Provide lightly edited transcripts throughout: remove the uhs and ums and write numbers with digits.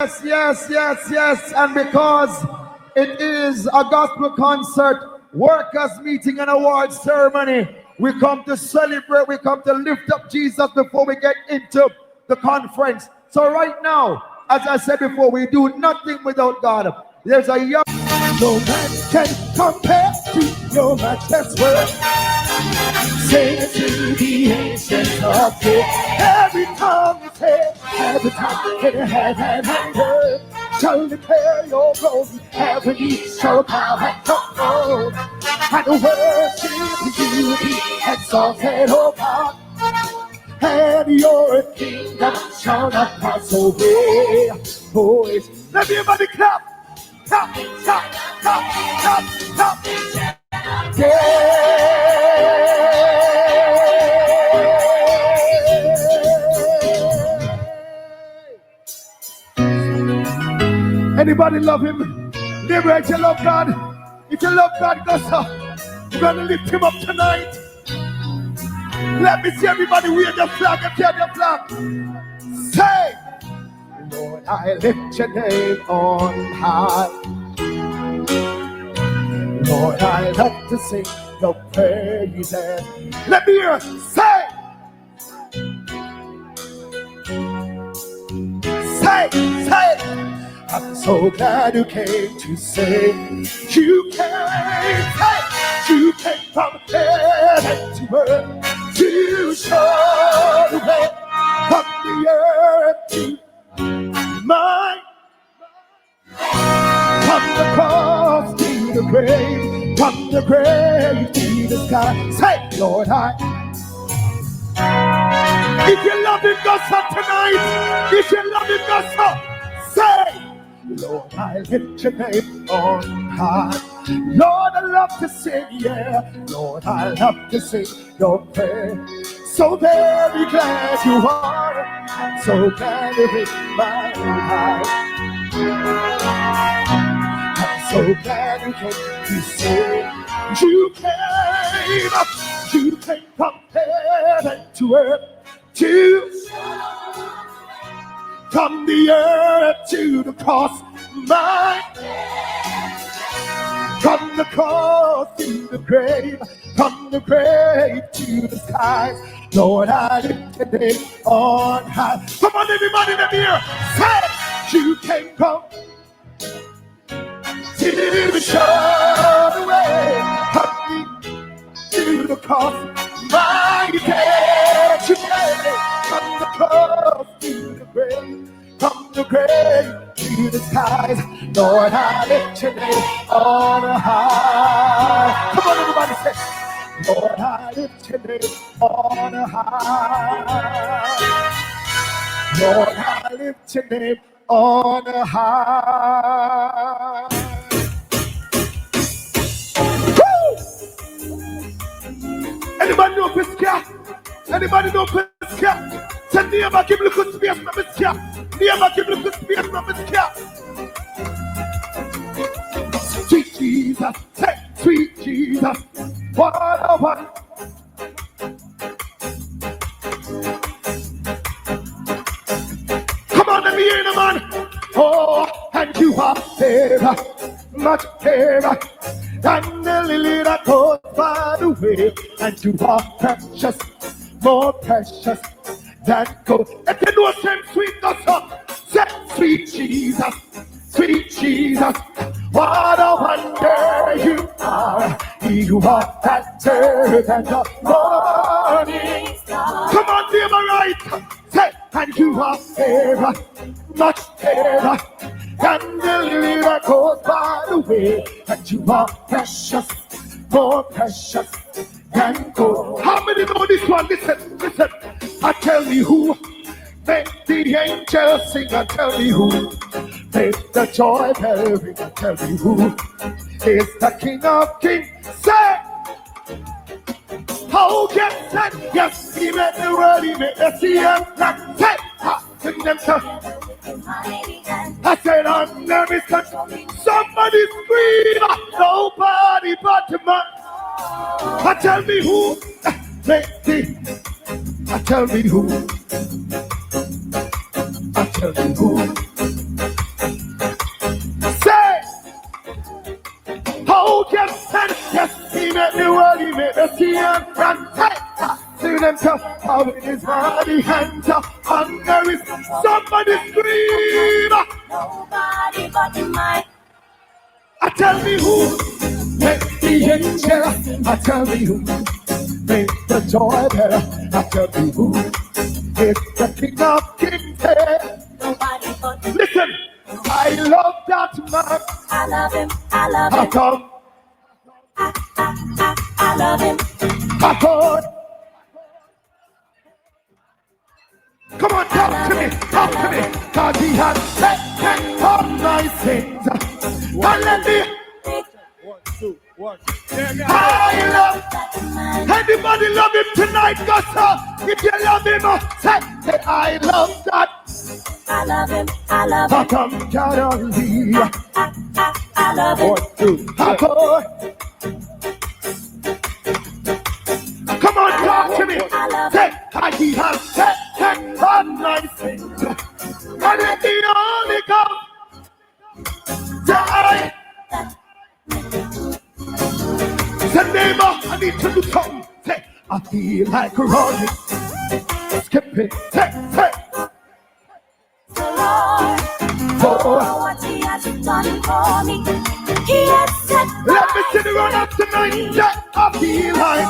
Yes. And because it is a gospel concert, workers' meeting and award ceremony, we come to celebrate, we come to lift up Jesus before we get into the conference. So right now, as I said before, we do nothing without God. There's a young... No man can compare to your matchless word. Sing it to the ancients of days. Every tongue is here, every tongue in heaven and earth shall declare your glory. Every knee shall bow and come and worship you, be exalted, O God. And your kingdom shall not pass away. Boys, let everybody clap. Clap. Yeah. Anybody love him? Liberate, you love God. If you love God, go so. We're gonna lift him up tonight. Let me see everybody wave the flag and tear the flag. Say, Lord, I lift your name on high. Lord, I love to sing your praises. Let me hear. Say, I'm so glad you came to say you came. Say, you came from heaven to earth to show the way from the earth to mine. From the cross to the grave, from the grave to the sky. Say, Lord, if you love him, go so tonight. If you love him, go so. Say, Lord, I lift your name on high. Lord, I love to sing, yeah. Lord, I love to sing your prayer. So very glad you are. I'm so glad you hit my life. I'm so glad you came to say you came from heaven to earth to from the earth to the cross, from the cross to the grave, from the grave to the skies. Lord, I lift your name on high. Come on, everybody, let me hear. Say, you came from to show the way, to the cross, my dead to pay. From the cross to the grave, from the grave to the skies. Lord, I lift your name on high. Come on, everybody, say, Lord, I lift your name on high. Lord, I lift your name on high. Anybody know Pisca? Anybody know Pisca? Say, neighbor, give me a good space from Pisca. Neighbor, give me a good space from Pisca. Sweet Jesus, say, sweet Jesus, what a one. Come on, let me hear the man. Oh, and you are fairer, much fairer than the lily that goes by the way, and you are precious, more precious than gold. If you know same sweet gospel, say, sweet Jesus, what a wonder you are. You are better than the morning star. Come on, neighbor, right? Say, and you are fairer, much fairer than the lily that goes by the way, and you are precious, more precious than gold. How many know this one? Listen. I tell you who made the angels sing. I tell you who made the joy bell ring. I tell you who is the King of Kings. Say, oh yes, he made the world, he made the sea and land. Say, sing them, sir. I said, under his control. Somebody scream, nobody but the man. Tell me who made the. Tell me who. Tell me who see and see them come out in his body hands and there is somebody scream. Nobody but mine. I tell me who made the angel. I tell me who made the joy better. I tell me who is the King of Kings. Nobody but him. Listen, I love that man. I love him. I love him. I love him. I thought. Come on, talk to me, cause he has taken all my sins. And let me. 1, 2, 1. I love. Anybody love him tonight, Gossa? If you love him, say I love that. I love him. I love him. Come, Carolina. I love him. 1, 2, 3. Come on, talk to me. Say, he has taken all my sins. And let the only come. Say, say, neighbor, I need to do something. Say, I feel like running. Skipping. Say. The Lord, for what he has done for me. He has set my Let me see the run up tonight. Yeah, I feel like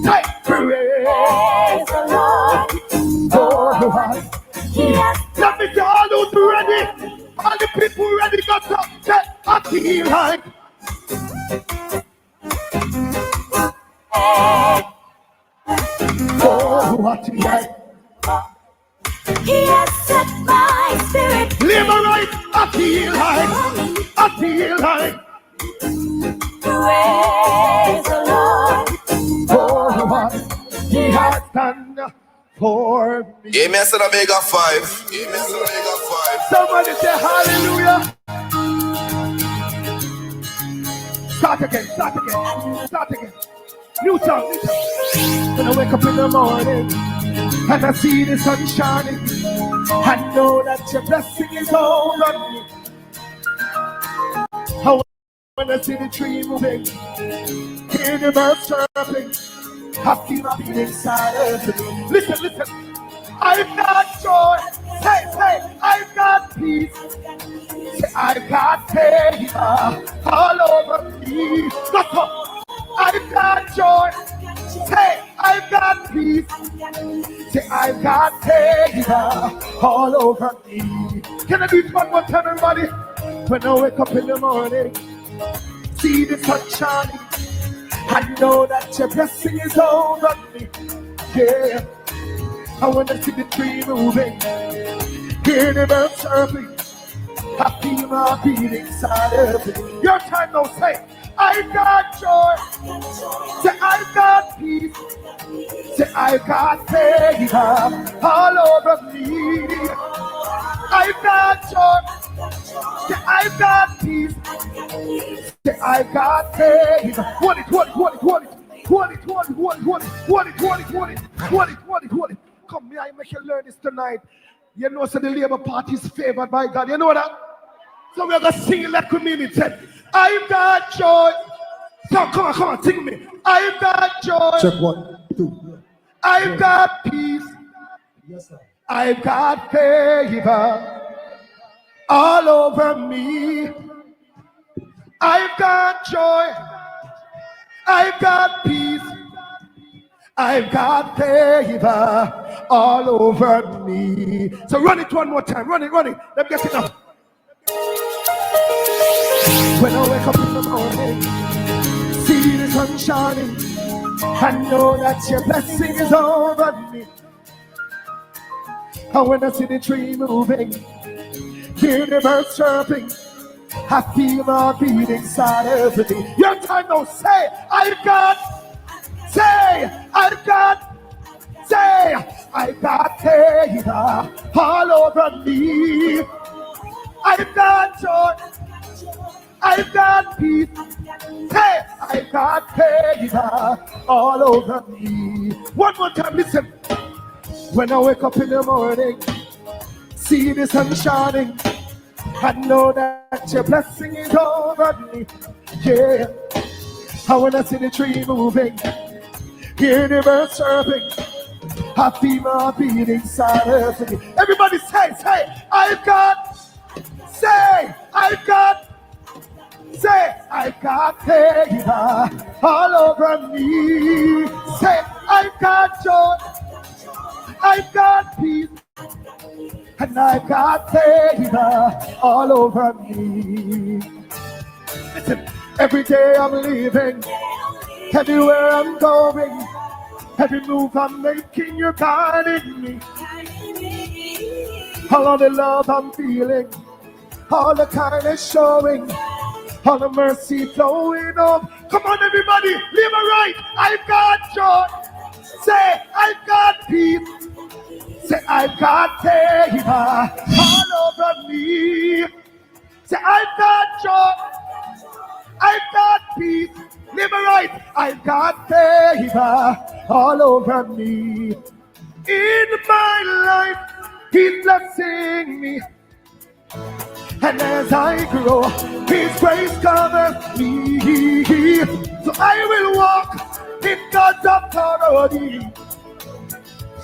hey, praise the Lord, for what he has let me see all those ready. All the people ready got up. Yeah, I feel like for what he has set my spirit. Live right. I feel like Praise the Lord, for what he has done for me. Amen to the Omega 5. Amen to the Omega 5. Somebody say hallelujah. Start again. New song. When I wake up in the morning and I see the sun shining, I know that your blessing is over me. When I see the tree moving, hear the birds chirping, I feel my beat inside of me. Listen. I've got joy. Say, I've got peace. Say, I've got favor all over me. That's all. I've got joy. Say, I've got peace. Say, I've got favor all over me. Can I do it one more time, everybody? When I wake up in the morning, see the sun shining, I know that your blessing is over me. Yeah. I wanna see the tree moving, hear the birds chirping, I feel my beat inside of me. Your time now, say, I've got joy. Say, I've got peace. Say, I've got favor all over me. I've got joy. Say, I've got peace. Say, I've got favor. What it. Come here, I make you learn this tonight. You know, so the Labour Party is favored by God. You know that? So we're going to sing it like a minute. I've got joy. So come on, sing me. I've got joy. Check 1, 2. I've got peace. Yes, sir. I've got favor all over me. I've got joy. I've got peace. I've got favor all over me. So run it one more time. Run it. Let me get it up. When I wake up in the morning, see the sun shining, I know that your blessing is over me. And when I see the tree moving, hear the birds chirping, I feel my beat inside of me. Your time now, say, I've got favor all over me. I've got joy. I've got peace. Hey, I've got favor all over me. One more time, listen. When I wake up in the morning, see the sun shining, I know that your blessing is over me. Yeah. I wanna see the tree moving, hear the birds chirping, I feel my beat inside of me. Everybody say, I've got, say, I've got, say, I've got favor all over me. Say, I've got joy, I've got peace, and I've got favor all over me. Listen, every day I'm living, everywhere I'm going, every move I'm making, you're guiding me. All of the love I'm feeling, all the kindness showing, all the mercy flowing up. Come on, everybody, live right. I've got joy. Say, I've got peace. Say, I've got favor all over me. Say, I've got joy. I've got peace. Live right. I've got favor all over me. In my life, He's blessing me. And as I grow, His grace covers me. So I will walk in God's authority,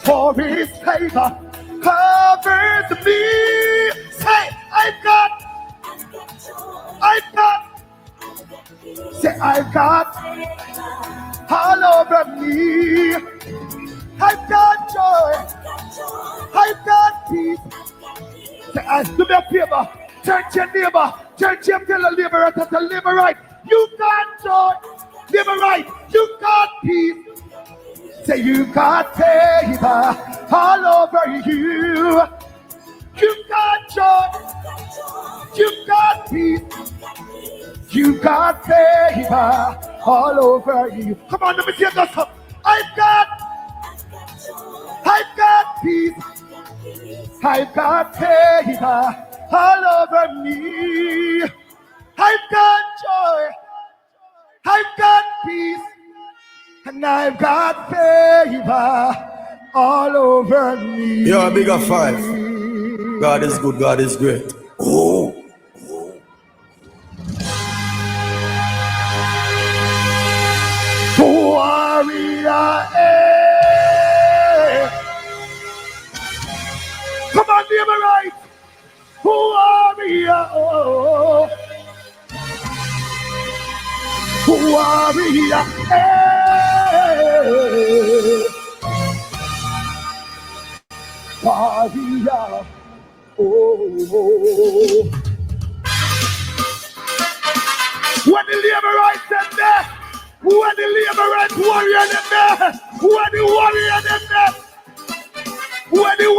for His favor covers me. Say, I've got, say, I've got all over me. I've got joy, I've got peace. Say, do me a favor, turn to your neighbor, turn to your fellow laborer to live right. You got joy, live right. You got peace. Say, you got favor all over you. You got joy, you got peace. You got favor all over you. Come on, let me hear that up. I've got peace. I've got favor all over me. I've got joy. I've got peace. And I've got favor all over me. You're a bigger five. God is good, God is great. Oh. Warrior, eh. Come on, neighbor, right? Warrior, oh. Warrior, eh. Warrior, oh. When the labor right said there, when the labor right warrior them there, when the warrior them there, when the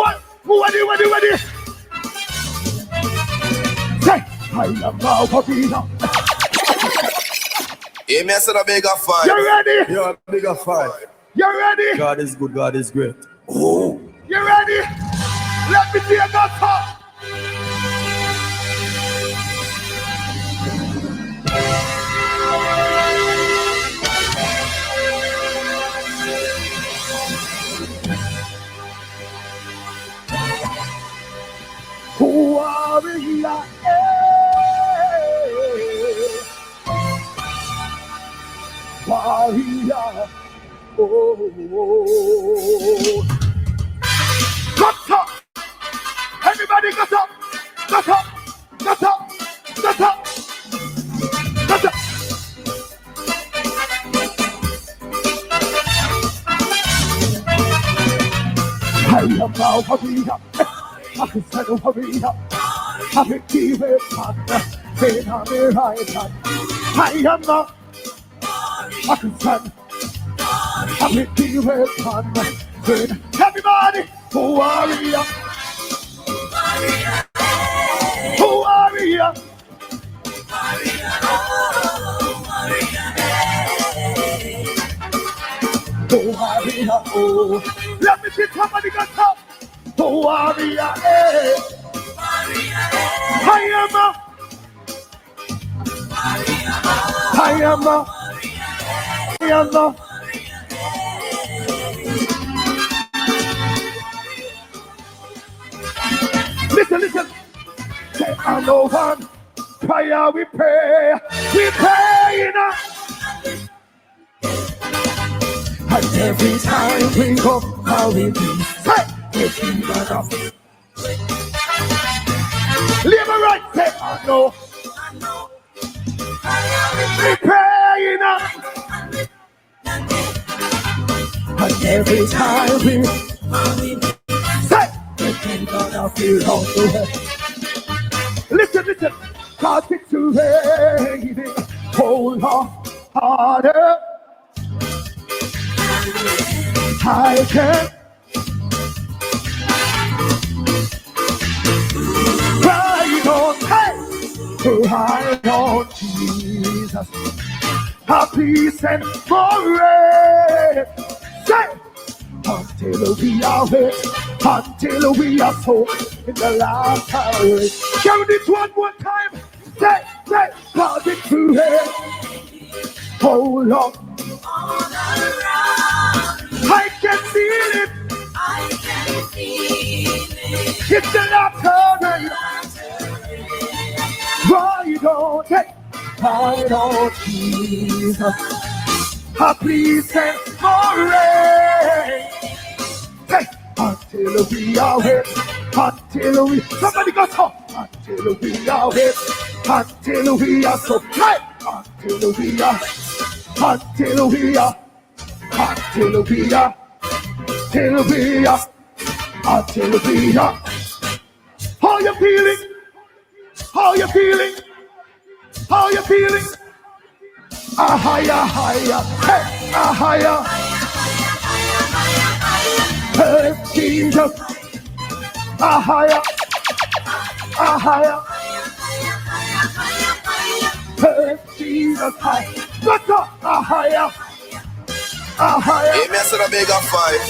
say, I am now for Peter. Amen, I said a bigger five. You ready? You're a bigger five. You ready? God is good, God is great. Oh. You ready? Let me see a God talk. Warrior, eh. Warrior, oh. Got up. Everybody got up. Got up. Got up. Got up. Got up. I am now for Peter. I can settle for Peter. I can keep it on the right hand. I am now. I can stand. I can keep it on the everybody. Warrior. Warrior. Warrior, oh. Let me see somebody got up. Warrior, eh. I am Listen. Say, I know one prayer we pray enough. And every time we go, how we do. Say, the kingdom of live right, say, I know. We praying up. And every time we say, the kingdom of the Lord. Listen, listen. God it's raining, hold on harder. I can cry on, hey, cry on Jesus. A peace and forever. Say, until we are here, until we are so in the last hour. Shout this one more time. Say, say, God it's here. Hold on. I can feel it. I can feel it. It's the laughter. Right on, hey, right on, Jesus. A peace and forever. Hey, until we are here, until we, somebody go talk. Until we are here, until we are so, hey, until we are, until we are. Until we are, till we are, until we are. How you feeling? How you feeling? How you feeling? A higher, higher, hey, a higher. Hey, Jesus. A higher, a higher. Hey, Jesus, high. Let's go, a higher. A higher. Hey, me say the bigger 5.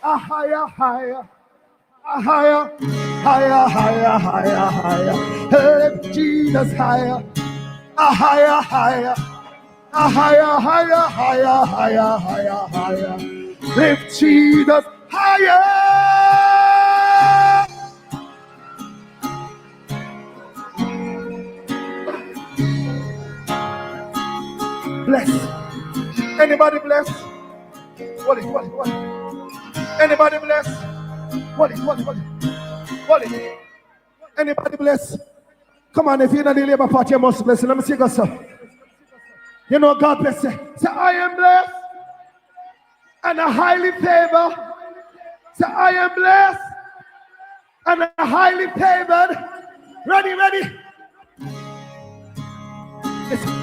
A higher, higher. A higher, higher, higher, higher, higher. Hey, Jesus, higher. A higher, higher. A higher, higher, higher, higher, higher, higher. Lift Jesus higher. Bless. Anybody bless? What is? Anybody bless? What is? Anybody bless? Come on, if you're not the Labour Party, you must bless. Let me see you, sir. You know God bless you. Say, I am blessed and a highly favored. Say, I am blessed and a highly favored. Ready? Listen.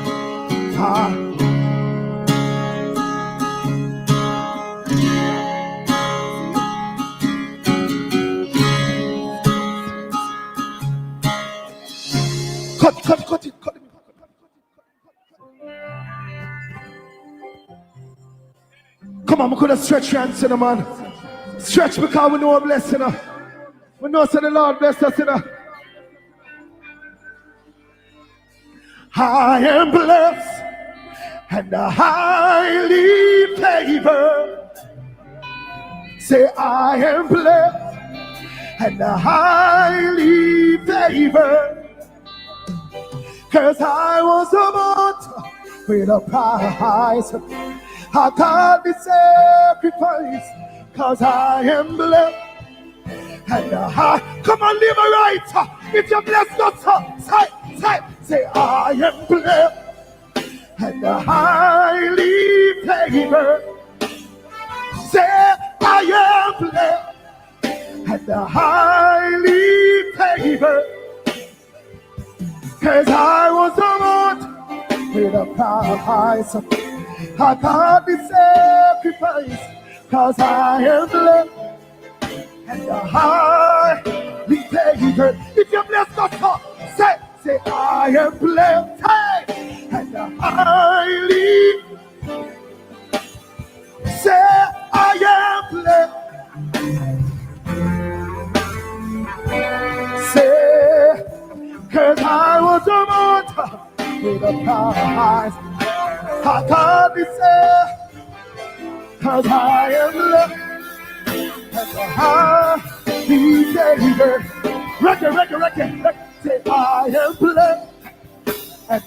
Cut it. Come on, we could have stretched your hands, man. Stretch because we know a blessing. We know that the Lord bless us. I am blessed and highly favored. Say, I am blessed and highly favored. 'Cause I was about with a price. I got the sacrifice. 'Cause I am blessed and come on, live right. If you're blessed, not say, I am blessed and highly favored. Say, I am blessed and highly favored. 'Cause I was about with a price. I got the sacrifice. 'Cause I am blessed and highly favored. If you're blessed, not talk. Say, I am blessed and highly. Say, I am blessed. Say, 'cause I was a martyr with a price. I got this, 'cause I am blessed and highly favored. Record. Say, I am blessed and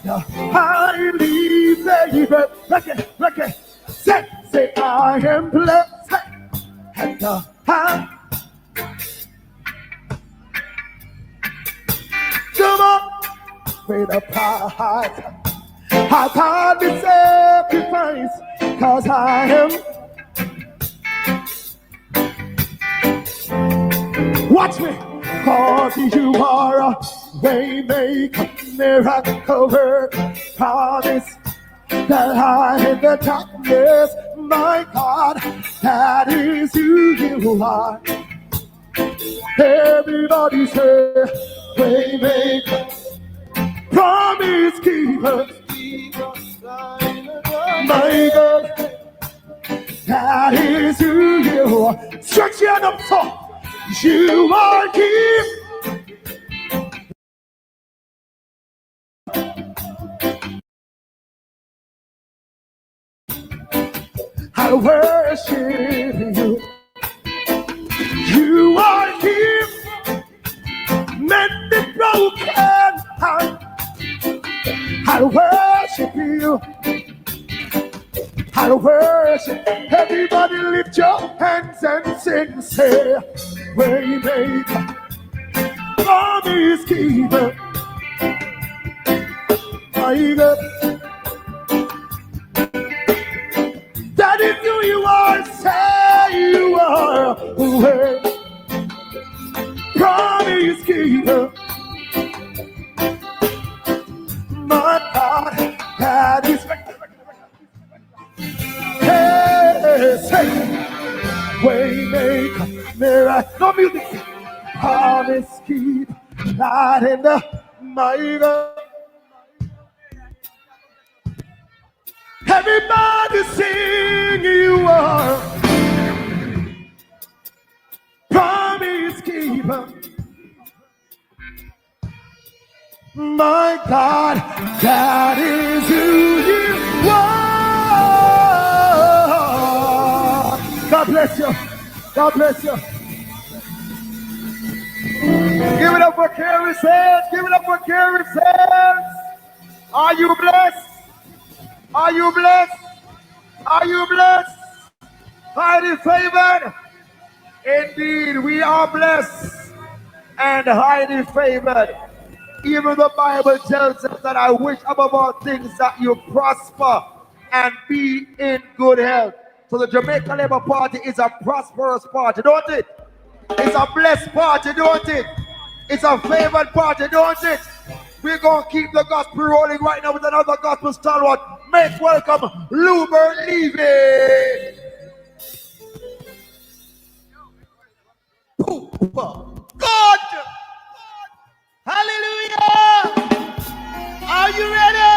highly favored. Reckon, say I am blessed and high. Come on, with a price. I can't be sacrificed, cause I am. Watch me, cause you are a way maker, miracle worker, promise that I in the darkness, my God, that is who you are. Everybody say, way maker, promise keeper, my God, that is who you are. Stretch your hand up so you are here. I worship you. You are here. Mend the broken heart. I worship you. I worship. Everybody lift your hands and sing, say, Waymaker, promise keeper, my God. That is who you are, say you are. Way. Promise keeper, my God, that is. Hey, say, Waymaker, miracle, no music. Promise keep, God in the my God. Everybody sing, you are promise keeper, my God, that is who you are. God bless you. God bless you. Give it up for Carrie Sands. Give it up for Carrie Sands. Are you blessed? Are you blessed? Are you blessed? Highly favored? Indeed, we are blessed and highly favored. Even the Bible tells us that I wish above all things that you prosper and be in good health. So the Jamaica Labour Party is a prosperous party, don't it? It's a blessed party, don't it? It's a favored party, don't it? We're going to keep the gospel rolling right now with another gospel stalwart. Make welcome Luber Levy. God! Hallelujah! Are you ready?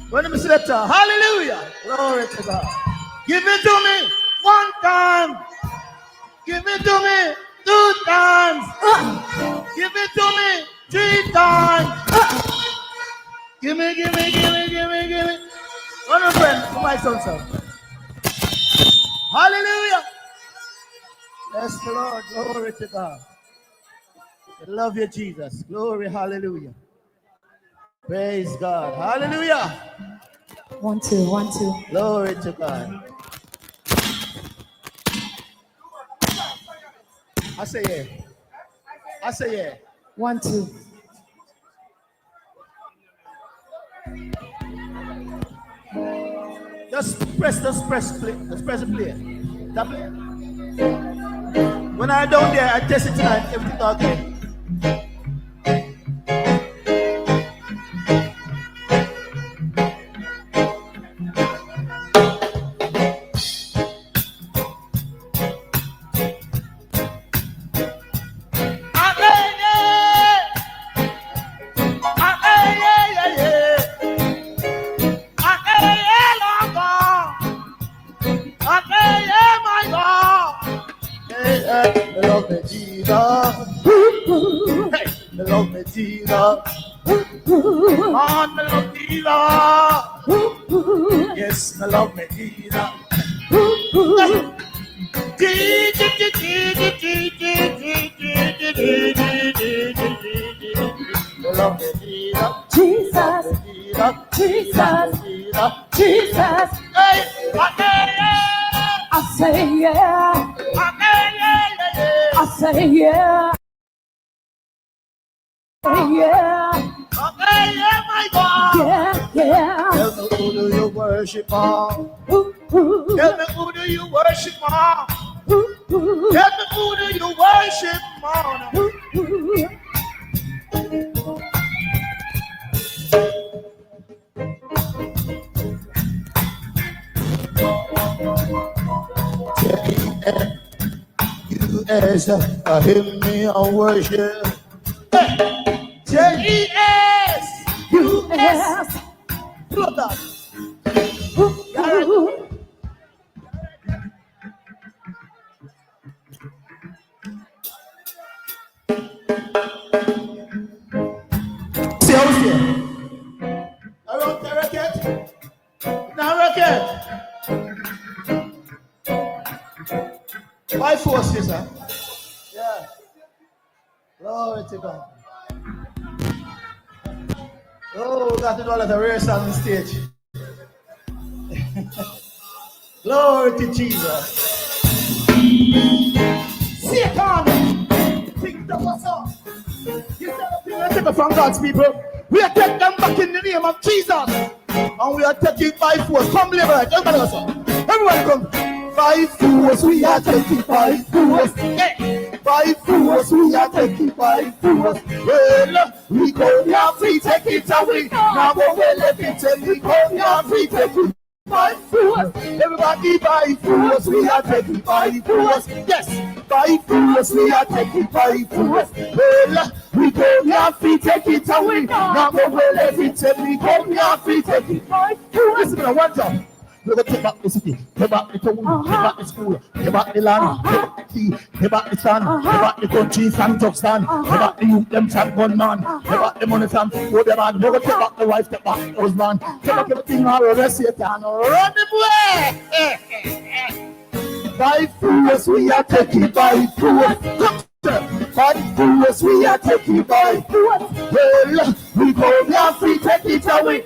When I'm saying hallelujah! Glory to God. Give it to me 1 time. Give it to me 2 times. Give it to me 3 times. Give me. One of friend for my son. Hallelujah. Bless the Lord. Glory to God. I love you, Jesus. Glory, hallelujah. Praise God. Hallelujah. 1, 2, 1, 2. Glory to God. I say yeah. 1, 2. Just press play. Just press the play. That play. When I down there, I test it tonight. Everything's okay. Yes, I love me, Jesus. I love me, say yeah. I say yeah. Yeah. My God. Yeah. Tell me who do you worship on? Ooh, ooh. Tell me who do you worship on? Ooh, ooh. Tell me who do you worship on? Ooh, ooh. J.E.S. Him me a worship. J.E.S. U.S. Look up. Ooh. See how it's here? Around the racket? Now racket. By forces, huh? Yeah. Glory to God. Oh, we got to do all of the rehearsal on the stage. Glory to Jesus. Satan! Think that what's up? You said a thing and take it from God's people. We are taking them back in the name of Jesus. And we are taking it by force. Come, liberate. Everybody else. Everybody come. By force, we are taking by force. Hey. By force, we are taking by force. Well, we go here free, take it away. Now go well, let it take we go here free, take it by force. Everybody by force, we are taking by force. Yes, by force, we are taking by force. Well, we go here free, take it away. Now go well, let it take we go here free, take it by force. Listen to one time. We're going to take back the city, take back the town, take back the school, take back the land, take back the key, take back the stand, take back the country, stand up stand, take back the youth, them shotgun man, take back the money from people, them man. We're going to take back the wife, take back the husband, take back everything all over Satan, run them away! By force, we are taking by force. By force, we are taking by force. Well, we go here free, take it away.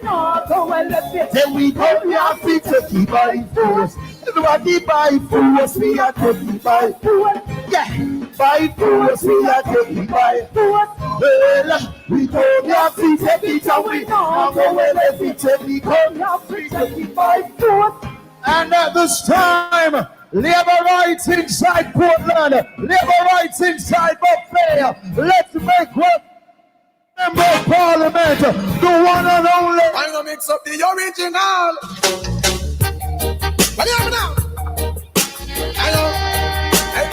Then we go here free, take it by force. Everybody by force, we are taking by force. Yeah, by force, we are taking by force. Well, we go here free, take it away. Now go well, let it take we go here free, take it by force. And at this time, labor rights inside Portland, labor rights inside Buffalo. Let's make one member of parliament, the one and only. I'm gonna mix up the original. What do you have now? Hello. Hey,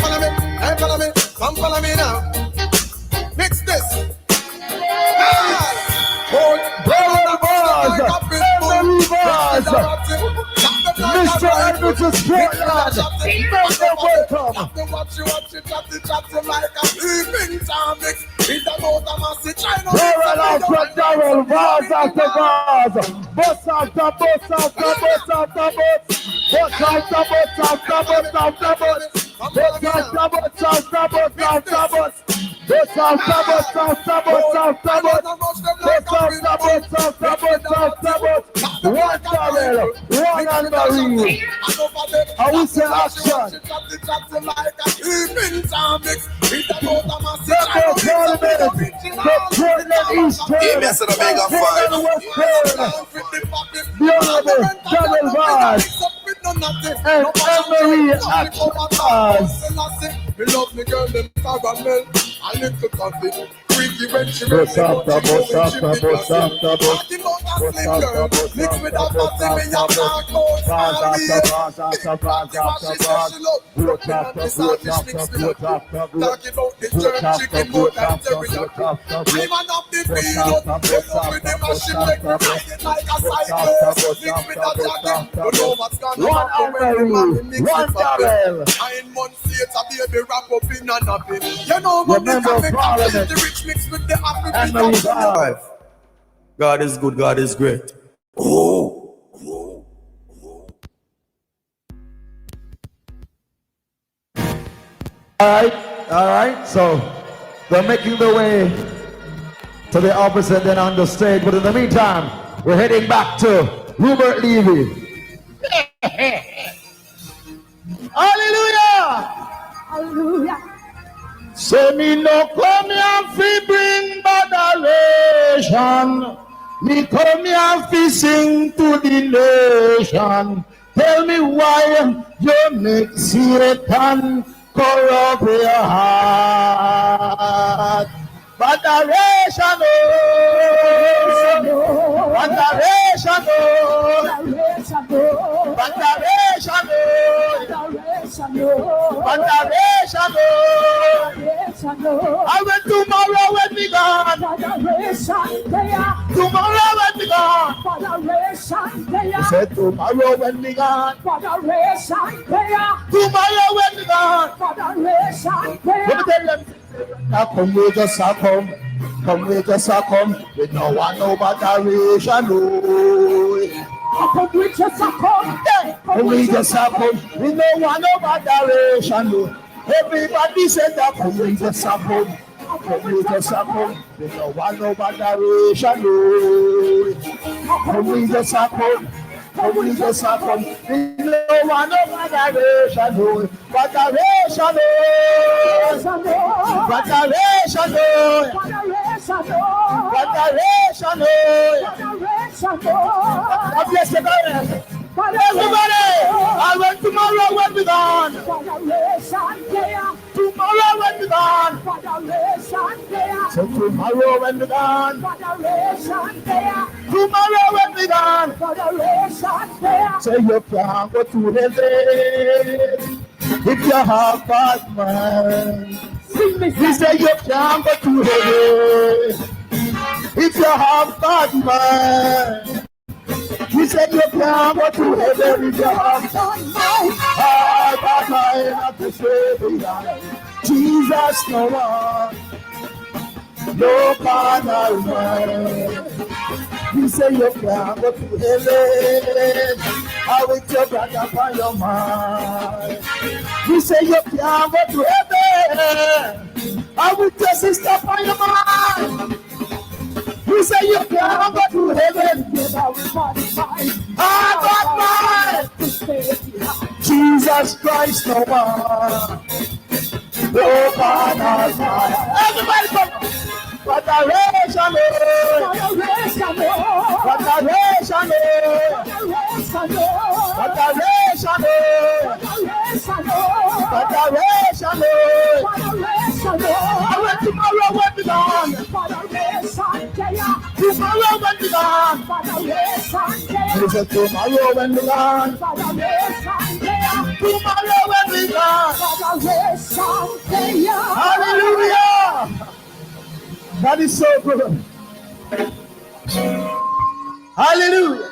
follow me. Come follow me now. Mix this. Mr. Edwards Portland, make them welcome. Watch you like a sleeping time mix. It's about a massive China. Barrel after barrel, vase after vase, bus after bus after bus after bus, bus after bus after bus after bus, bus after bus after bus after bus. Bus after bus after bus after bus, bus after bus after bus after bus. One barrel, one and marine. I will say action. Yes, and a mega five. The Honorable Double Vaz and Emery Actions. Me love me girl, them caramel, a little coffee. Freaky when she Bus after bus after bus after bus. mix with a party, me a talk about Vaz after vaz after vaz after vaz. Goat after goat after goat after goat. Talking about the Goat church after chicken, goat goat and after goat teriyaki. after I'm goat. an up the Bus field, after you bus know with the after bus machine, make me after bus. ride it like a Bus cycle. after bus Mix with a after bus jacket, after you know bus. what's gonna One happen when the man mix Emery, one it for barrel. I in months later, baby, wrap up in a nappy. You know, The man, member of the parliament, rich mix with the African. Emery Vaz. God is good, God is great. Oh. All right. So they're making their way to the opposite then on the stage. But in the meantime, we're heading back to Hubert Levy. Hallelujah. Say me no come here fi bring botheration. Me come here fi sing to the nation. Tell me why you make Satan corrupt your heart. Botheration, oh, botheration, oh, botheration, oh. I went tomorrow when we gone. Tomorrow when we gone. I said tomorrow when we gone. Tomorrow when we gone. Let me tell them. Now come we just come. Come we just come. We don't want no botheration, no. Come we just come. Come we just come. We don't want no botheration, no. Everybody said that come we just come. Come we just come. We don't want no botheration, no. Come we just come. Come we just come. We don't want no botheration, no. Botheration, no. Botheration, no. Botheration, no. God bless you, everybody. I went tomorrow when we gone. Tomorrow when we gone. So tomorrow when we gone. Tomorrow when we gone. Say you can't go to heaven if you have bad mind. He say you can't go to heaven if you have bad mind. He said you can't go to heaven if you have bad mind. Not to Savior, Jesus no one, no carnal mind. He said you can't go to heaven. I with your brother by your mind. He said you can't go to heaven. I with your sister by your mind. You say you can't go to heaven without mine. Jesus Christ, no one. No one has mine. Everybody come. Botheration, botheration, botheration, botheration. I went tomorrow when we gone. Tomorrow when we gone. He said tomorrow when we gone. Tomorrow when we gone. Hallelujah. That is so good. Hallelujah.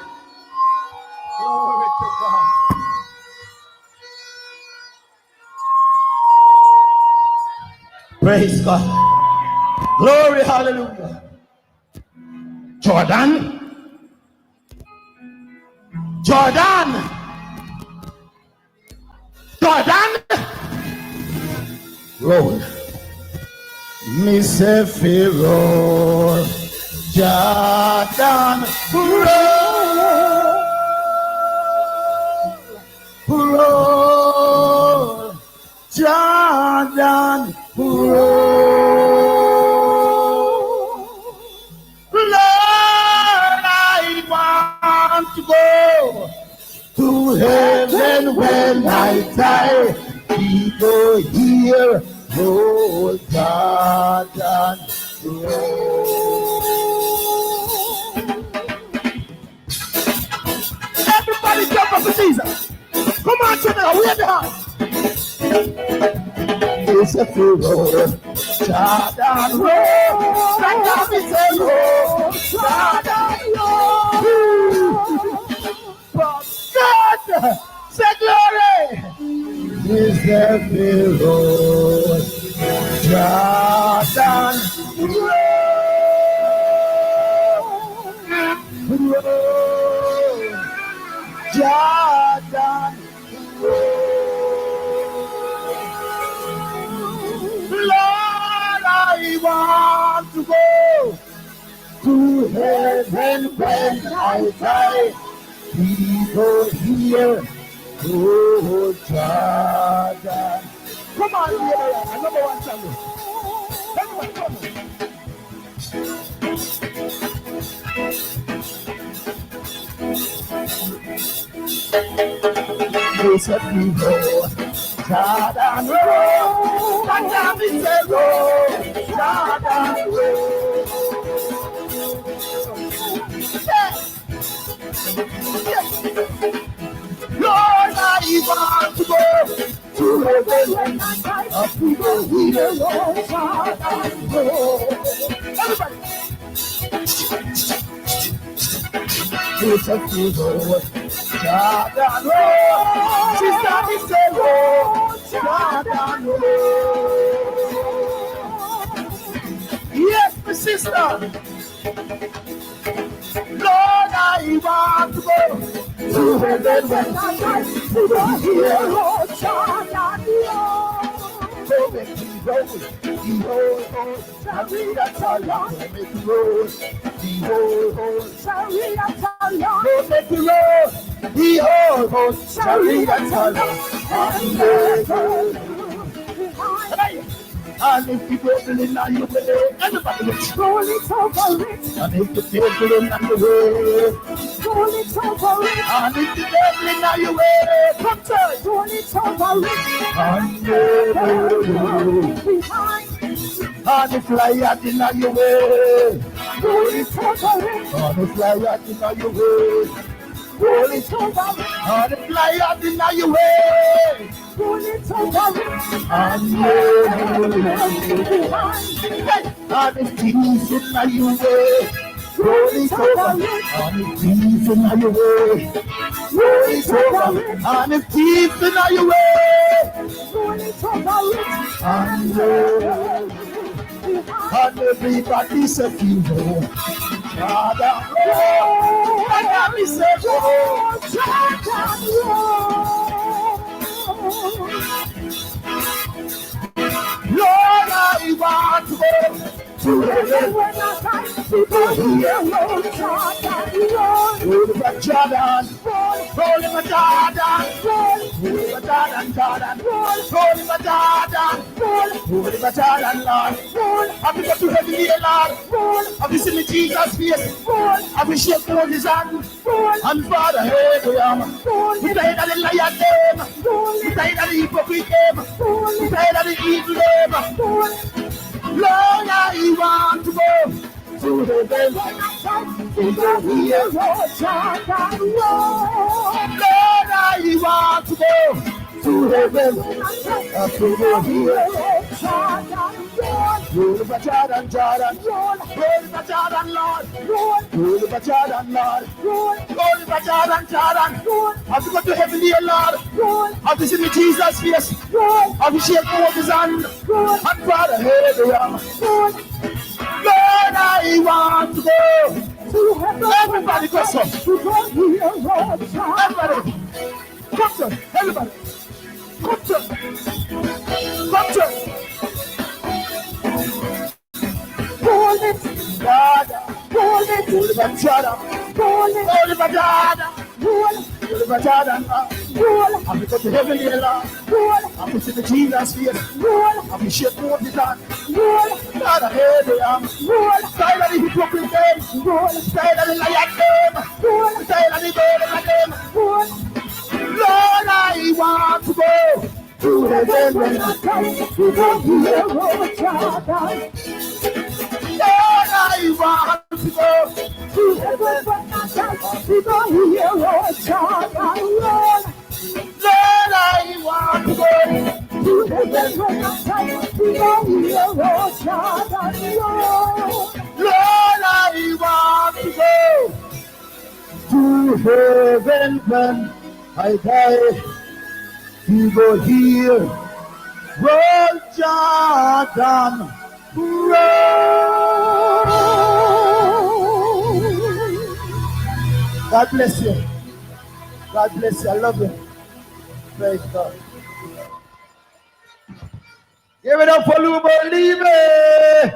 Glory to God. Praise God. Glory, hallelujah. Jordan. Jordan. Jordan. Lord. Me say Pharaoh. Jordan. Roll. Jordan. Lord, I want to go to heaven when I die. People here, oh Jordan, everybody jump up for Jesus. Come on, children, we're the house. It's a Pharaoh, Jordan roll, like up is a roll, Jordan roll. But God, say glory. It's the Pharaoh, Jordan roll, Jordan roll. Lord, I want to go to heaven when I die. People here, oh Jordan. Come on, yeah, number one song. Everybody, come on. It's a people, Jordan Road, and now it's a road, Jordan Road. Yes. Lord, I want to go to heaven when I die. To go here, Lord, Jordan Road. Everybody. It's a people, Jordan Road. Sister, it's a road, Jordan Road. Yes, my sister. Lord, I want to go to heaven when I die. To go here, Lord, Jordan Road. So make me roll, chariot along, make me roll, chariot along, make me roll, chariot along, and if you go in now you will, everybody will roll it over it. And if the devil in now you will, roll it over it. And if the devil in now you will, come to roll it over it. And behind. And the flyer in now you will, roll it over it. And the flyer in now you will, roll it over it. And the flyer in now you will. Roll it over it, and if things in your way, roll it over it, and if things in your way, roll it over it, and if things in your way, roll it over it, and everybody say you know, Father, and everybody say oh, Lord, I want to go to heaven when I die. To go here, Lord, roll the Jordan, roll the Jordan, roll the Jordan, roll the Jordan, roll the Jordan, Lord. Have you got to heaven here, Lord? Have you seen Jesus' face? Have you shake his hand? And Father, hey, we are. We died at the lion name. We died at the hypocrite name. We died at the evil name. Lord, I want to go to heaven. To go here, Lord, Jordan Road. Lord, I want to go to heaven. To go here, Lord, Jordan Road. Roll the Jordan, Jordan, roll the Jordan, Lord, roll the Jordan, Lord, roll the Jordan, Jordan, have you got to heaven here, Lord, have you seen Jesus' face, have you shaken out his hand, and Father, here they are, Lord, I want to go to heaven. Everybody go so, everybody, come to, everybody, come to, come to. Roll it, Dada, roll it, roll it, Dada, roll it, roll it, Dada, roll it, Dada, roll. Have you got to heaven here, Lord? Roll. Have you seen the Jesus face? Roll. Have you shake what is on? Roll. Dada, here they are. Roll. Style of the hypocrite name. Roll. Style of the lion name. Roll. Style of the golden name. Roll. Lord, I want to go to heaven when I come to the hero Jordan. Lord, I want to go to heaven when I come to the hero Jordan. Lord, I want to go to heaven when I come to the hero Jordan. Lord, I want to go to heaven when I die. You go here, roll Jordan Road. God bless you. God bless you. I love you. Praise God. Give it up for Luba Liebe.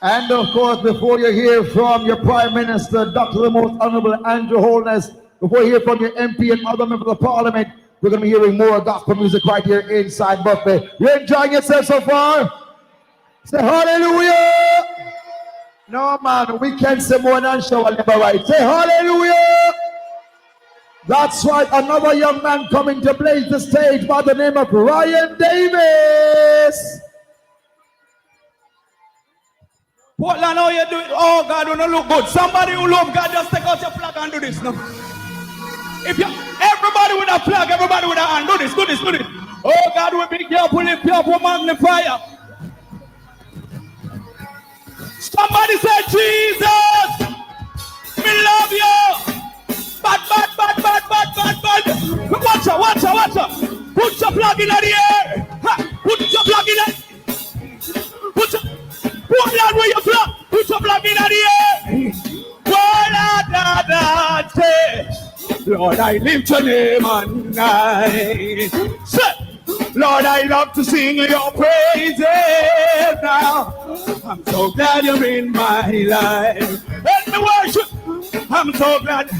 And of course, before you hear from your Prime Minister, Dr. the Most Honorable Andrew Holness, before you hear from your MP and other members of Parliament, We're going to be hearing more gospel music right here inside Buffet. You enjoying yourself so far? Say hallelujah. No, man, we can't say more than show and never right. Say hallelujah. That's right. Another young man coming to blaze the stage by the name of Ryan Davis. Portland, how you do it? Oh, God, don't look good. Somebody who love God, just take out your flag and do this now. If you, everybody with a flag, everybody with a hand, do this, do this, do this. Oh, God, we be careful, lift you up, we magnify you. Somebody say, Jesus, we love you. Bad, bad, bad, bad, bad, bad, bad. Watch out, watch out, watch out. Put your flag in the air. Ha. Put your flag in the air. Put your flag where you flag. Put your flag in the air. Lord, I lift your name and I say, Lord, I love to sing your praises now. I'm so glad you're in my life. Let me worship. I'm so glad.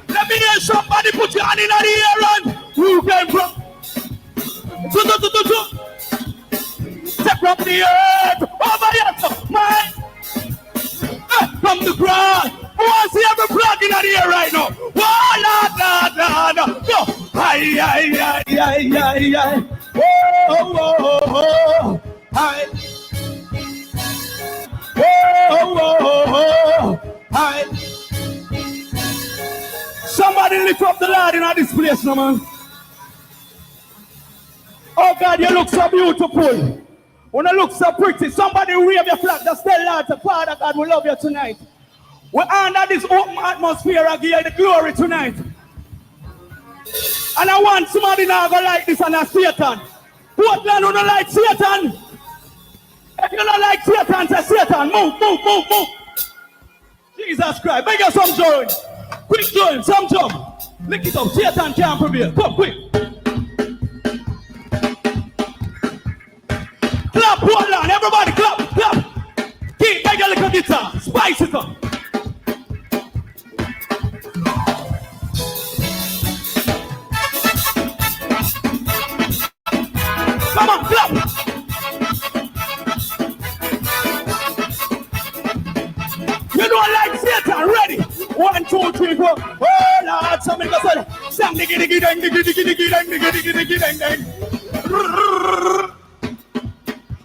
Let me hear somebody put your hand in the air and who came from? Step from the earth over here, man. From the ground. Who wants to see every flag in the air right now? Go. Aye. Oh. Aye. Oh. Aye. Somebody lift up the Lord in this place, no man. Oh God, you look so beautiful. When you look so pretty, somebody wave your flag. Just tell Lord, the Father God, we love you tonight. We're under this open atmosphere, I give you the glory tonight. And I want somebody now go like this and a Satan. Portland, who don't like Satan? If you don't like Satan, say Satan, move. Jesus Christ, make us some joy. Quick join, some jump. Lick it up, Satan can't prevail. Come, quick. Clap, Portland, everybody clap. Keep, make a little guitar, spice it up. Come on, clap. You don't like Satan, ready? 1, 2, 3, 4. Oh Lord, somebody go say, sang diggy dang.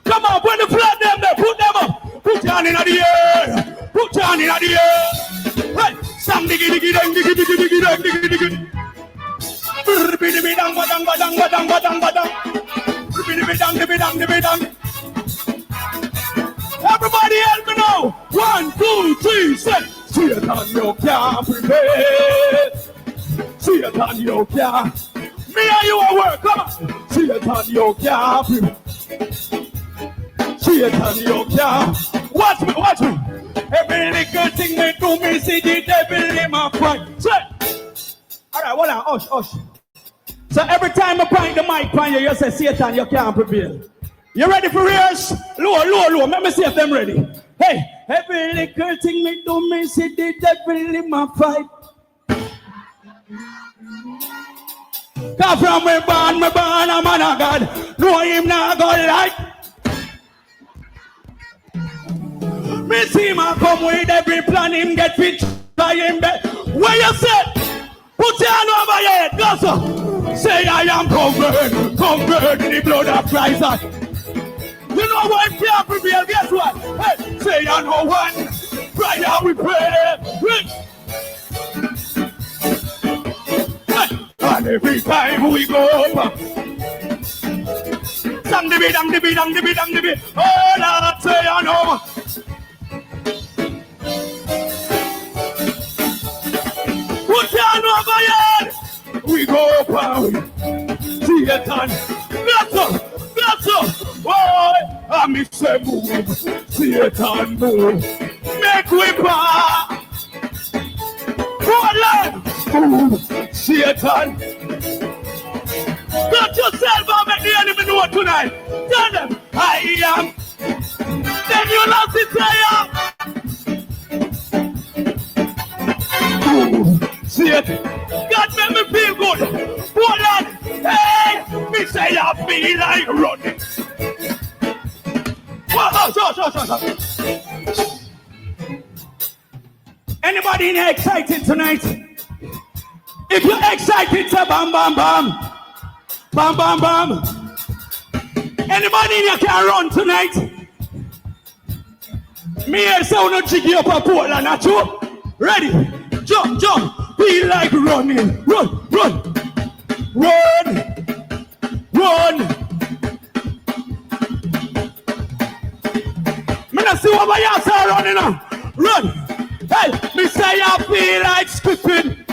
Come on, put the flag them there, put them up. Put your hand in the air. Put your hand in the air. Hey, sang diggy dang. Everybody help me now. 1, 2, 3, say. Satan, you can't prevail. Satan, you can't. Me and you at work, come on. Satan, you can't prevail. Satan, you can't. Watch me. Every little thing me do, me see the devil in my fight. Say. All right, hold on, hush. So every time I point the mic on you, you say, Satan, you can't prevail. You ready for rehearse? Low. Let me see if them ready. Hey, every little thing me do, me see the devil in my fight. Come from me born, a man of God. No, him not gonna like. Me see him come with every plan, him get fit by him bed. Where you say? Put your hand over your head, go so. Say I am covered in the blood of Christ. You know what can't prevail, guess what? Hey, say I know one, prayer we pray. Hey, and every time we go up, dang the beat. Oh Lord, say I know. Put your hand over your head. We go up, Satan, bless up, boy, I miss say move, Satan move, make we pass, Portland, move, Satan, got yourself and make the enemy know tonight, tell them, I am, then you lost it, say move, Satan, God make me feel good, Portland, hey. I feel like running. Anybody in here excited tonight? If you're excited, say bam, bam, bam. Bam, bam, bam. Anybody in here can run tonight? Me and sound no jiggy up a Portland, not you? Ready? Jump, jump. Feel like running. Run, run. Run. Run. Me not see what my ass are running now. Run. Hey, me say I feel like skipping.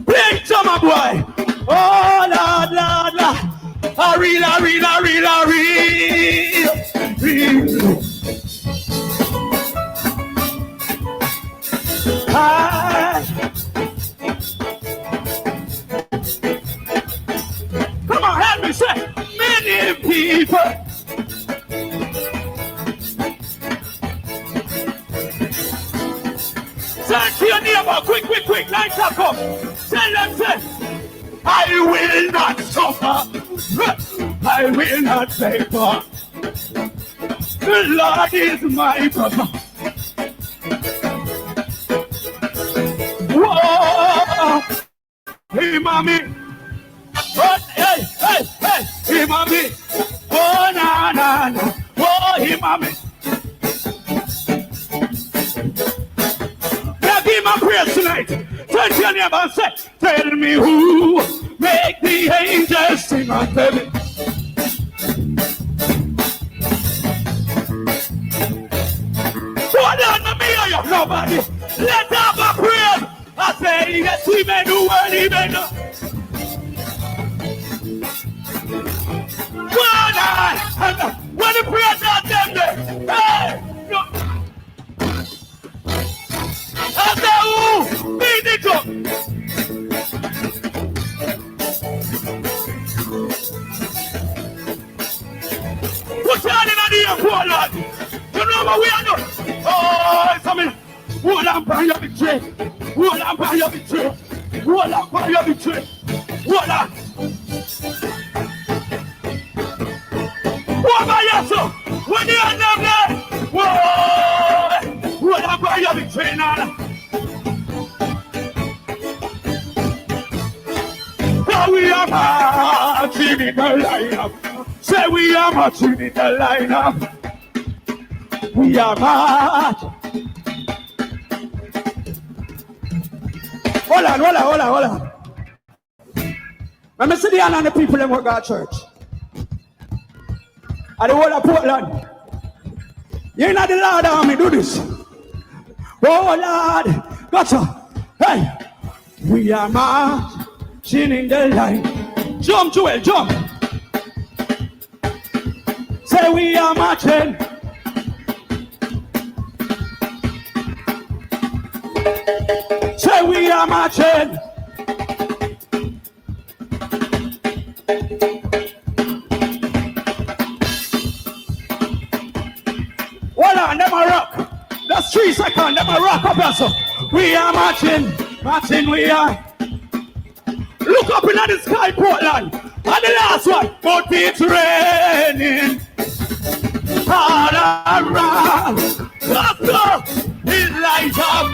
Play drummer boy. Oh, Lord, Lord, Lord. I real. Come on, help me say, many people. Turn to your neighbor, quick, lights up, come. Tell them, say, I will not suffer. I will not suffer. The Lord is my brother. Whoa! Hey, mommy. Oh, hey, hey, mommy. Oh, na. Oh, hey, mommy. Now give my prayers tonight. Turn to your neighbor and say, tell me who make the angels sing unto me. Hold on, let me hear you, nobody. Let's have a prayer. I say, yes, we may do well, he may do. Good night. When the prayers are them there, hey, no. I say, who? Beat it up. Put your hand in the air, poor Lord. You know what we are doing? Oh, it's something. Hold on by your victory. Hold on by your victory. Hold on by your victory. Hold on. What about yourself? When you are down there, whoa! Hold on by your victory now. So we are marching in the lineup. Say we are marching in the lineup. We are marching. Hold on. Let me see the hand on the people in work at church. At the whole of Portland. You're not the Lord army, do this. Oh Lord, gotcha. Hey, we are marching in the line. Jump, Joel, jump. Say we are marching. Say we are marching. Hold on, them a rock. That's 3 seconds, them a rock up also. We are marching, we are. Look up in the sky, Portland. And the last one, but it's raining. All around. Let's go. It lights up.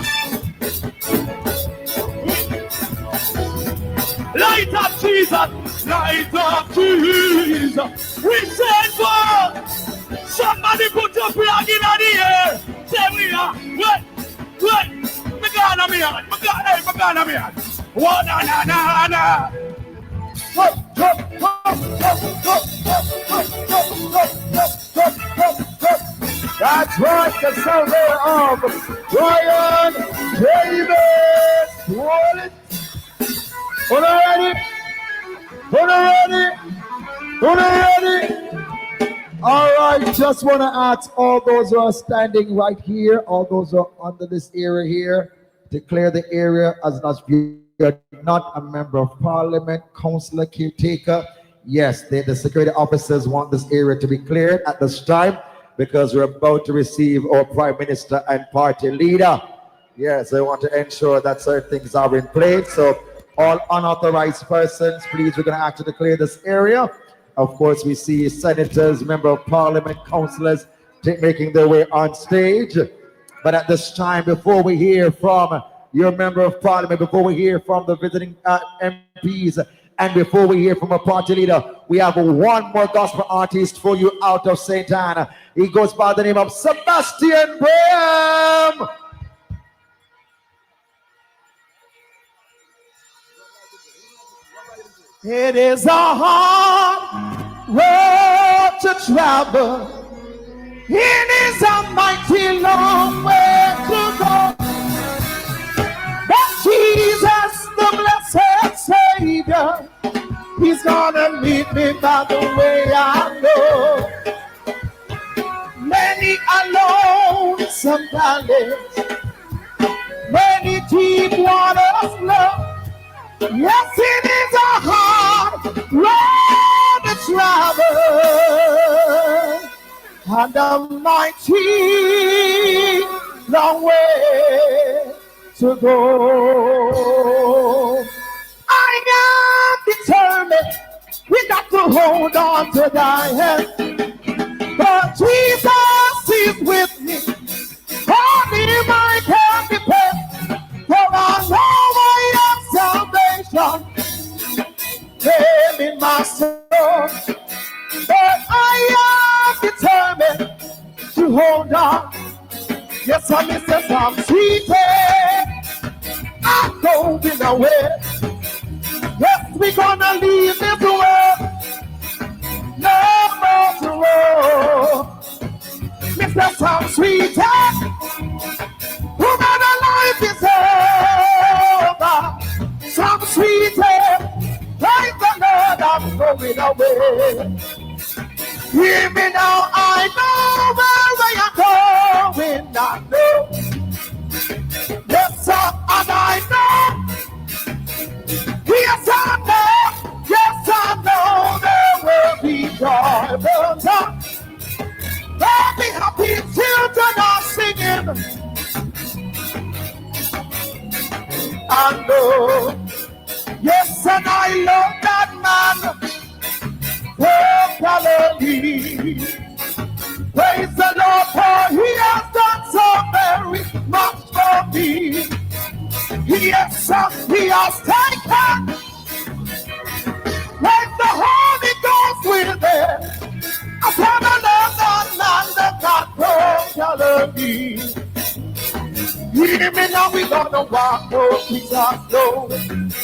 Light up, Jesus. Light up, Jesus. We send for. Somebody put your flag in the air. Say we are. Wait. Me gonna me on. One na. That's right, the survey of Ryan Davis. Roll it. Ready? All right, just want to ask all those who are standing right here, all those who are under this area here, declare the area as you're not a member of parliament, councillor, caretaker. Yes, the security officers want this area to be cleared at this time because we're about to receive our prime minister and party leader. Yes, I want to ensure that certain things are in place. So all unauthorized persons, please, we're going to ask you to clear this area. Of course, we see senators, member of parliament, councillors making their way on stage. But at this time, before we hear from your member of parliament, before we hear from the visiting MPs, and before we hear from a party leader, we have one more gospel artist for you out of St. Anne. He goes by the name of Sebastian Graham. It is a hard road to travel. It is a mighty long way to go. But Jesus, the blessed Savior, He's gonna meet me by the way I go. Many alone, some valleys, many deep waters flow. Yes, it is a hard road to travel, and a mighty long way to go. I am determined, we got to hold on to thy hand, but Jesus is with me, on Him I can depend, for I know I am salvation came in my soul, but I am determined to hold on. Yes, I miss it, I'm seated, I'm going away. Yes, we're gonna leave this world, no more to roll. Mr. Sam Sweetheart, woman, life is over. Some sweetheart, praise the Lord, I'm going away. Hear me now, I know where I am going, I know. Yes, sir, and I know. Yes, I know. Yes, I know there will be joy. There'll be happy children are singing. I know. Yes, and I love that man. Oh, Galilee. Praise the Lord, for He has done so very much for me. Yes, He has taken. Let the Holy Ghost with it. Upon another land that God Galilee. Hear me now, we gonna walk those things are slow,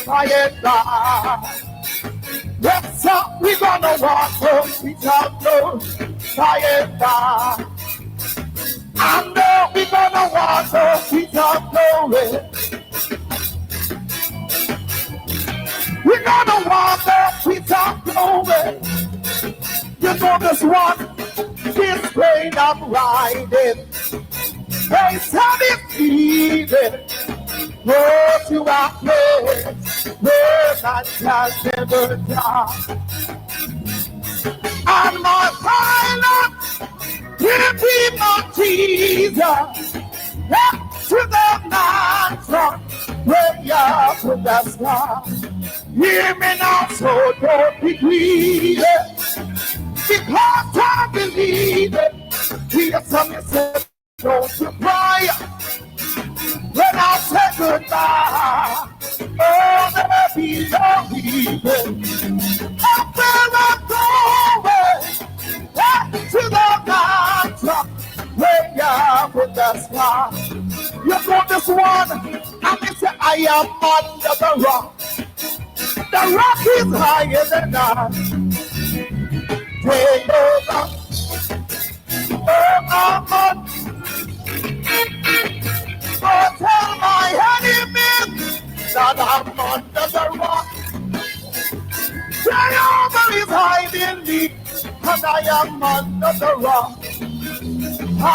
by and by. Yes, sir, we gonna walk those things are slow, by and by. I know we gonna walk those things are glory. We gonna walk those things are glory. You know this one, this train I'm riding. They said it's easy. Go to a place where my child never died. And my pilot will be my Jesus. Up to the mountain, way up in the sky. Hear me now, so don't be greedy. Because I believe it. Here's some say, don't you cry when I say goodbye. Oh, there be no evil. Up where I'm going, to the mountain, way up in the sky. You know this one, and they say I am under the rock. The rock is higher than I. Take over. Oh, God. Oh, tell my enemies that I'm under the rock. Jehovah is hiding me, and I am under the rock. I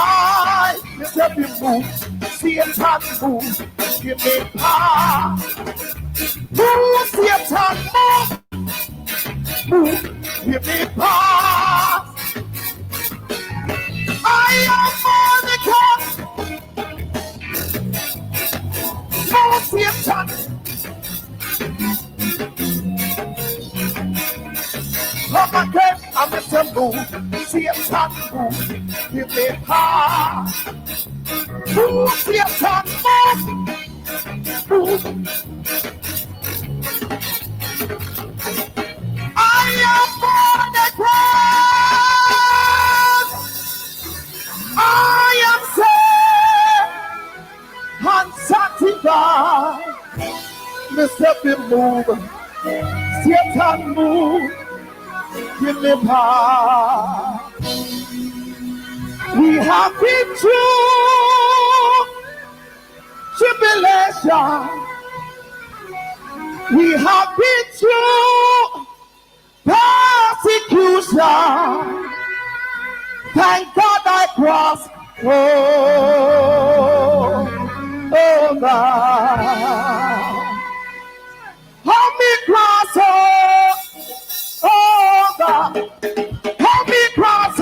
is every move, Satan move, give me power. Move, Satan move, give me power. I am for the cup. move, Satan move, give me power. Move, Satan move. I am on the cross. I am saved and sanctified. Mr. Move, Satan move, give me power. We have been through tribulation. We have been through persecution. Thank God I crossed. Oh God. Help me cross oh God. Help me cross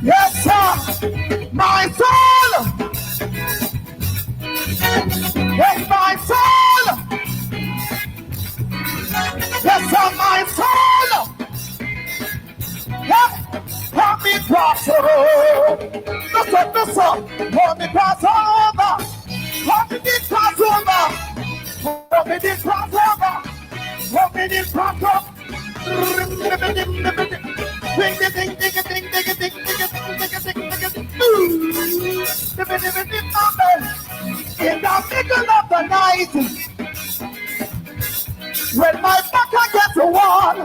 yes, sir. My soul. Yes, my soul. Yes, sir, my soul. Yes, help me cross listen. Help me cross over. Help me cross over. Help me cross over. Help me cross over. In the middle of the night, when my back against the wall,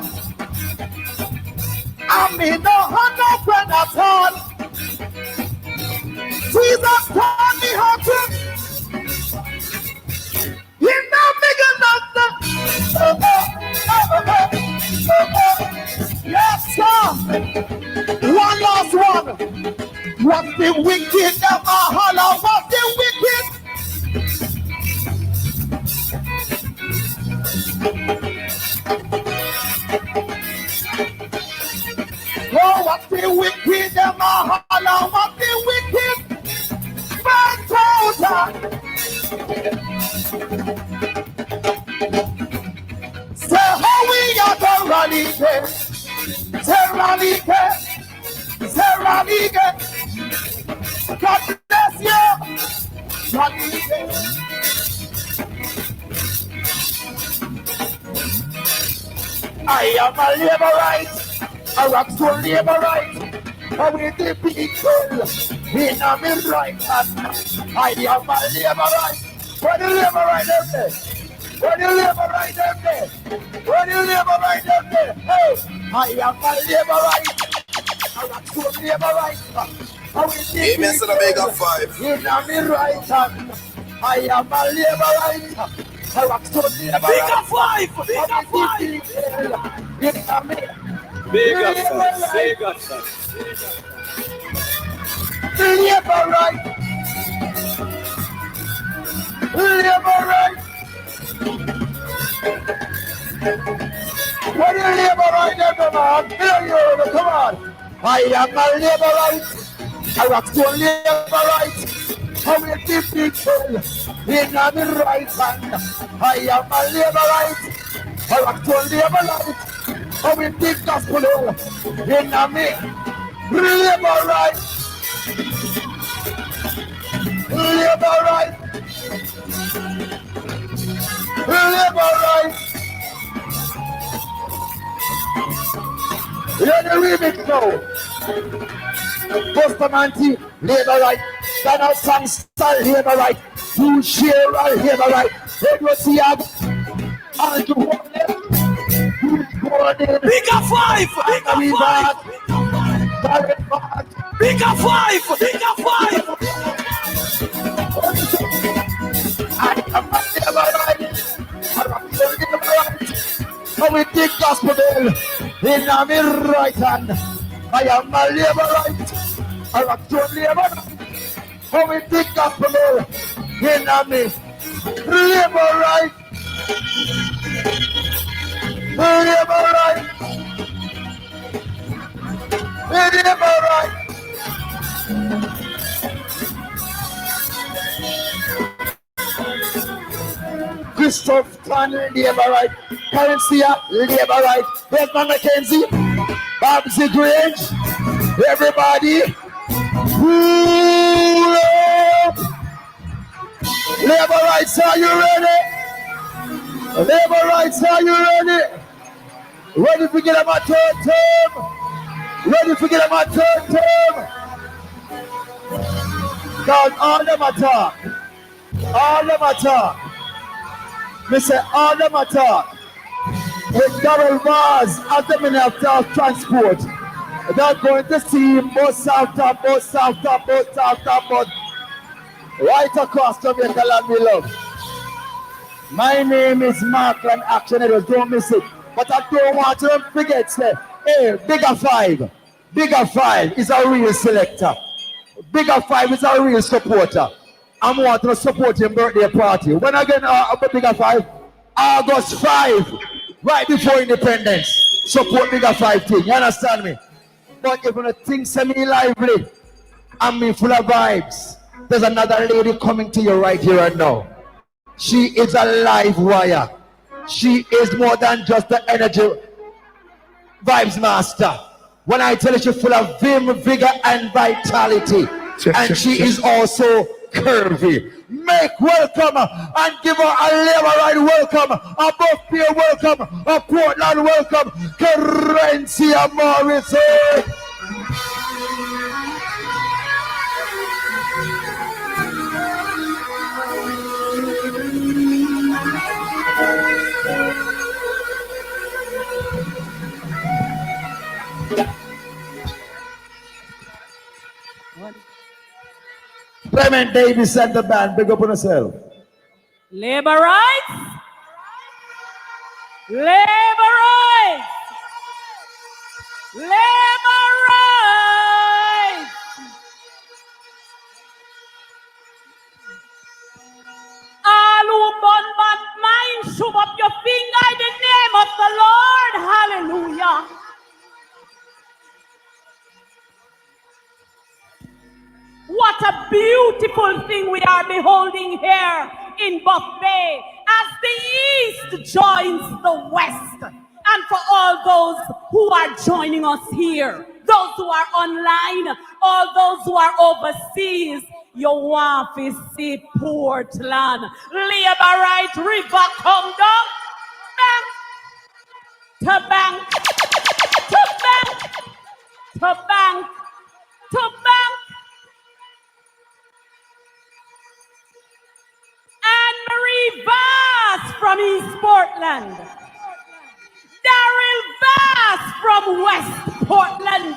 I mean no hand, no friend at all. Jesus taught me how to. In the middle of the yes, sir. One last one. What's the wicked ever holler? What's the wicked? Oh, what's the wicked ever holler? What's the wicked? Say how we are the rally day. Say rally day. Say rally day. God bless you. Rally day. I am a laborite. A rock soul laborite. With the people in a right hand. I am a laborite. Where the laborite up there? Where the laborite up there? Where the laborite up there? Hey, I am a laborite. A rock soul laborite. With the Jamaica 5. in a right hand. I am a laborite. A rock soul laborite. Jamaica 5. Jamaica 5. Laborite. Laborite. What are you laborite, man? Come on. I am a laborite. I rock to laborite. I will keep people in the right hand. I am a laborite. I rock to laborite. I will keep gospel in me. Laborite. Laborite. Laborite. Hear the remix now. Postamanti, Laborite. Stand out some style, Laborite. You share a Laborite. Then you see up. And you want them. Bigger 5. Bigger 5. Bigger 5. Bigger 5. I am a Laborite. I will take gospel in my right hand. I am a laborite. I am to laborite. I will take gospel in me laborite. Laborite. Laborite. Christoph Tan, laborite. Currency, laborite. Desmond McKenzie, Babsy Grange, everybody, pull up. Labor rights, are you ready? Labor rights, are you ready? Ready to get my third term? Ready to get my third term? God, all them attack. All them attack. Me say all them attack. With double bars at the Minister of Transport. They're going to see bus after bus after bus after bus. Right across Jamaica land we love. My name is Markland Action Edwards, don't miss it. But I don't want to forget, say, hey, Bigger Five. Bigger Five is a real selector. Bigger Five is a real supporter. I'm wanting to support him birthday party. When again, Bigger Five? August 5, right before independence. Support Bigger Five thing, you understand me? But if you think semi-lively, and me full of vibes, there's another lady coming to you right here and now. She is a live wire. She is more than just the energy vibes master. When I tell you she's full of vim, vigor, and vitality. And she is also curvy. Make welcome and give her a Labour Ride welcome, a Buff Pier welcome, a Portland welcome, Kerencia Morrison. Clement Davis and the band, big up on yourself. Labour rights. Labour rights. Labour rights. All who burn bad mind, shoot up your finger in the name of the Lord. Hallelujah. What a beautiful thing we are beholding here in Buff Bay as the East joins the West. And for all those who are joining us here, those who are online, all those who are overseas, your wife is see Portland. Labour right river come down. Bank to bank to bank to bank to bank. And Marie Vass from East Portland. Daryl Vass from West Portland.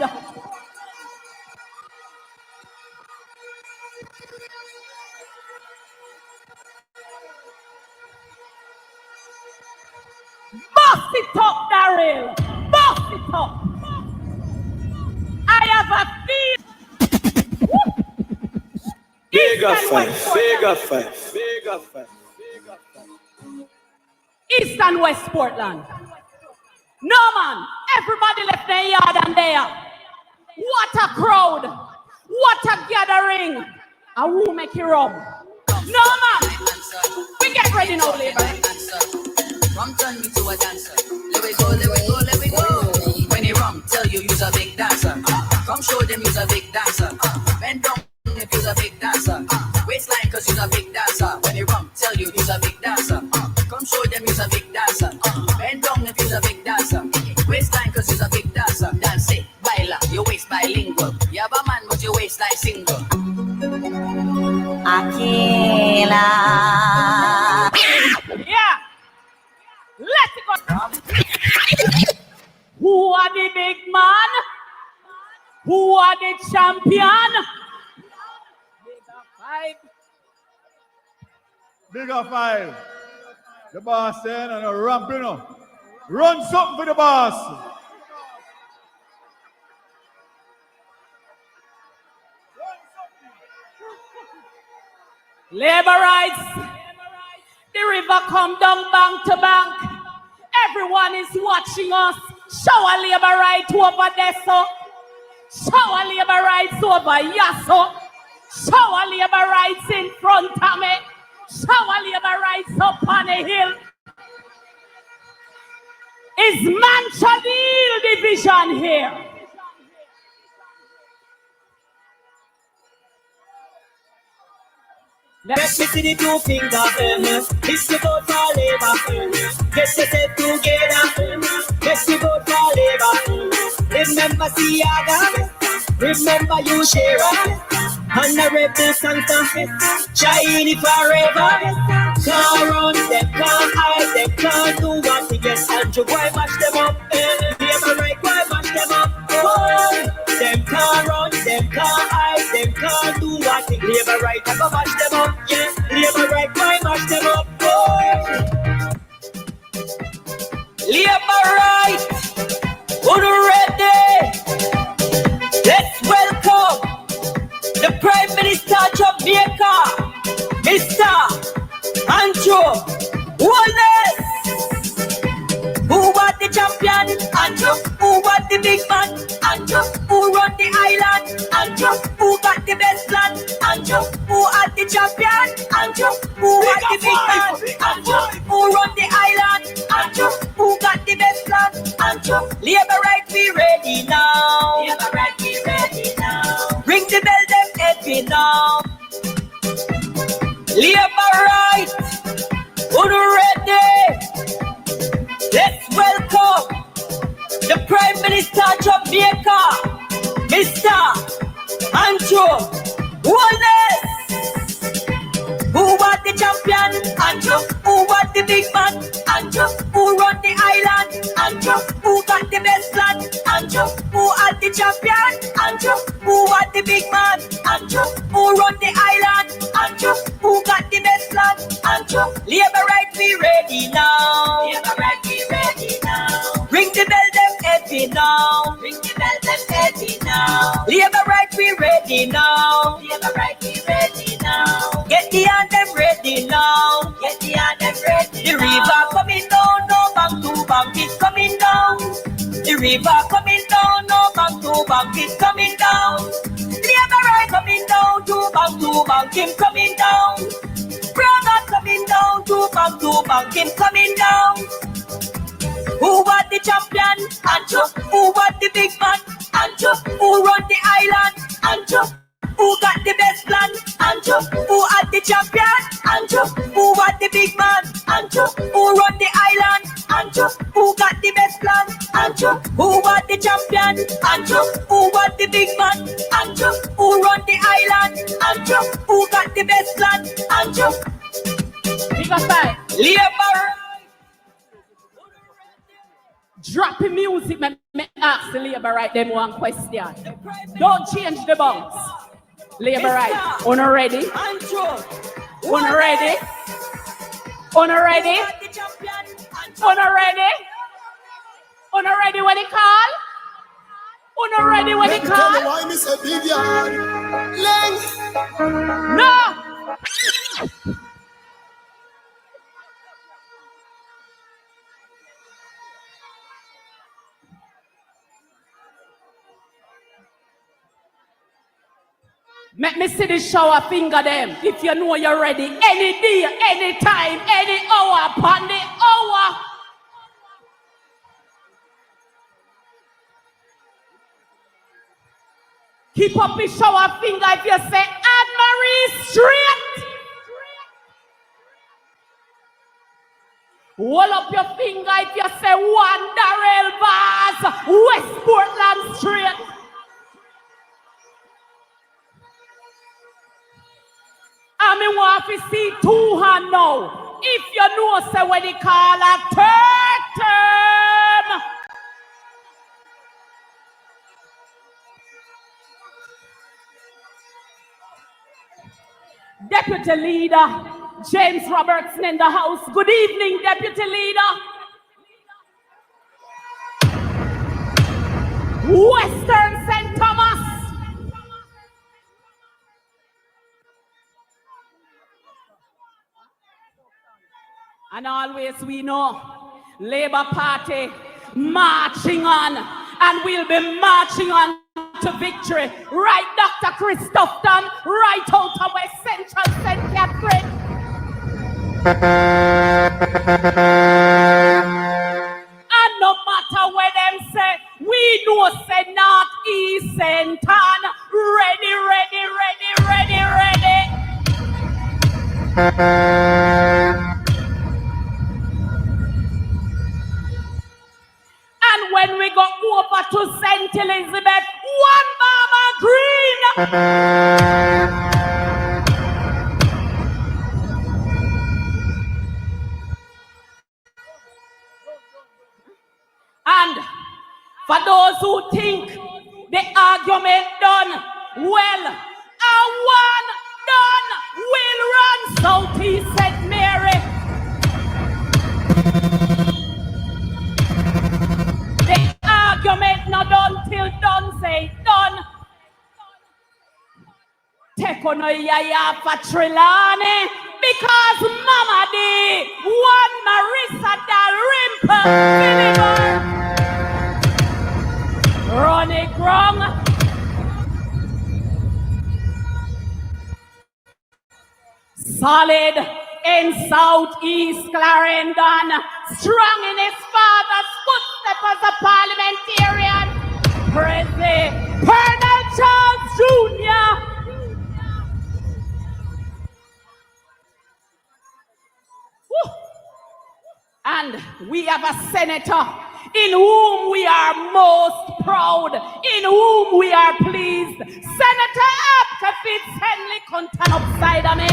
Boss it up, Daryl. Boss it up. I have a feel. Bigger five, bigger five, bigger five. East and West Portland. No man, everybody left their yard and there. What a crowd. What a gathering. And who make it rum? No man, we get ready now, Labour. Rum turn me to a dancer. Let we go, let we go, let we go. When he rum, tell you you's a big dancer. Come show them you's a big dancer. Bend down if you's a big dancer. Waistline cause you's a big dancer. When he rum, tell you you's a big dancer. Come show them you's a big dancer. Bend down if you's a big dancer. Waistline cause you's a big dancer. Dance it, baila, your waist bilingual. You have a man but your waistline single. Aquila. Yeah. Let's go. Who are the big man? Who are the champion? Bigger five. Bigger five. The boss saying and a ramp, you know. Run something for the boss. Labour rights. The river come down bank to bank. Everyone is watching us. Show a Labour right over there, so. Show a Labour rights over Yasso. Show a Labour rights in front of me. Show a Labour rights up on the hill. is Manchanil division here. Let me see the two fingers, It's the vote for Labour, Get yourself together, Let's the vote for Labour, Remember Siaga, remember you Shera, Honorable Santa, shiny forever. Can't run them, can't hide them, can't do what they get. Andrew, why mash them up? Labour right, why mash them up? Oh, them can't run, them can't hide, them can't do what they get. Labour right, I go mash them up. Yeah, Labour right, why mash them up? Oh, Labour right, who ready? Let's welcome the Prime Minister of Jamaica, Mr. Andrew Holness. Who was the champion? Andrew. Who was the big man? Andrew. Who run the island? Andrew. Who got the best plan? Andrew. Who had the champion? Andrew. Who was the big man? Andrew. Who run the island? Andrew. Who got the best plan? Andrew. Labour right, we ready now. Labour right, we ready now. Ring the bell, them heavy now. Labour right, who ready? Let's welcome the Prime Minister of Jamaica, Mr. Andrew Holness. Who was the champion? Andrew. Who was the big man? Andrew. Who run the island? Andrew. Who got the best plan? Andrew. Who had the champion? Andrew. Who was the big man? Andrew. Who run the island? Andrew. Who got the best plan? Andrew. Labour right, we ready now. Labour right, we ready now. Ring the bell, them heavy now. Ring the bell, them heavy now. Labour right, we ready now. Labour right, we ready now. Get the anthem ready now. Get the anthem ready. The river coming down, no bank to bank, it's coming down. The river coming down, no bank to bank, it's coming down. Labour right coming down, to bank, him coming down. Brother coming down, to bank, him coming down. Who was the champion? Andrew. Who was the big man? Andrew. Who run the island? Andrew. Who got the best plan? Andrew. Who had the champion? Andrew. Who was the big man? Andrew. Who run the island? Andrew. Who got the best plan? Andrew. Who was the champion? Andrew. Who was the big man? Andrew. Who run the island? Andrew. Who got the best plan? Andrew. Big up five. Labour. Dropping music, me ask the Labour right them one question. Don't change the bounce. Labour right. Una ready? Una ready? Una ready? Una ready? Una ready when it call? Una ready when it call? Why me say big yard? No! Make me see the shower finger them. If you know you're ready, any day, any time, any hour, upon the hour. Keep up the shower finger if you say Anne-Marie straight. Hold up your finger if you say Wanderell Bars, West Portland straight. I want to see two hand now. If you know, say when they call a third term. Deputy Leader James Robertson in the house. Good evening, Deputy Leader. Western St. Thomas. And always we know Labour Party marching on, and we'll be marching on to victory. Right, Dr. Christopherton, right out of West Central St. Catherine. And no know say north, east, central. Ready, ready, ready, ready, ready. And when we go over to St. Elizabeth, one Mama Green. And for those who think the argument done, well, a one done will run Southeast St. Mary. The argument not done till done say done. Take on a yaya for Trilani because Mama D one Marissa Dalrymple deliver. Run it wrong. Solid in Southeast Clarendon, strong in his father's footsteps as a parliamentarian. President Colonel Charles Jr. Woo. And we have a senator in whom we are most proud, in whom we are pleased. Senator Apka Fitz-Henley Contan upside of me.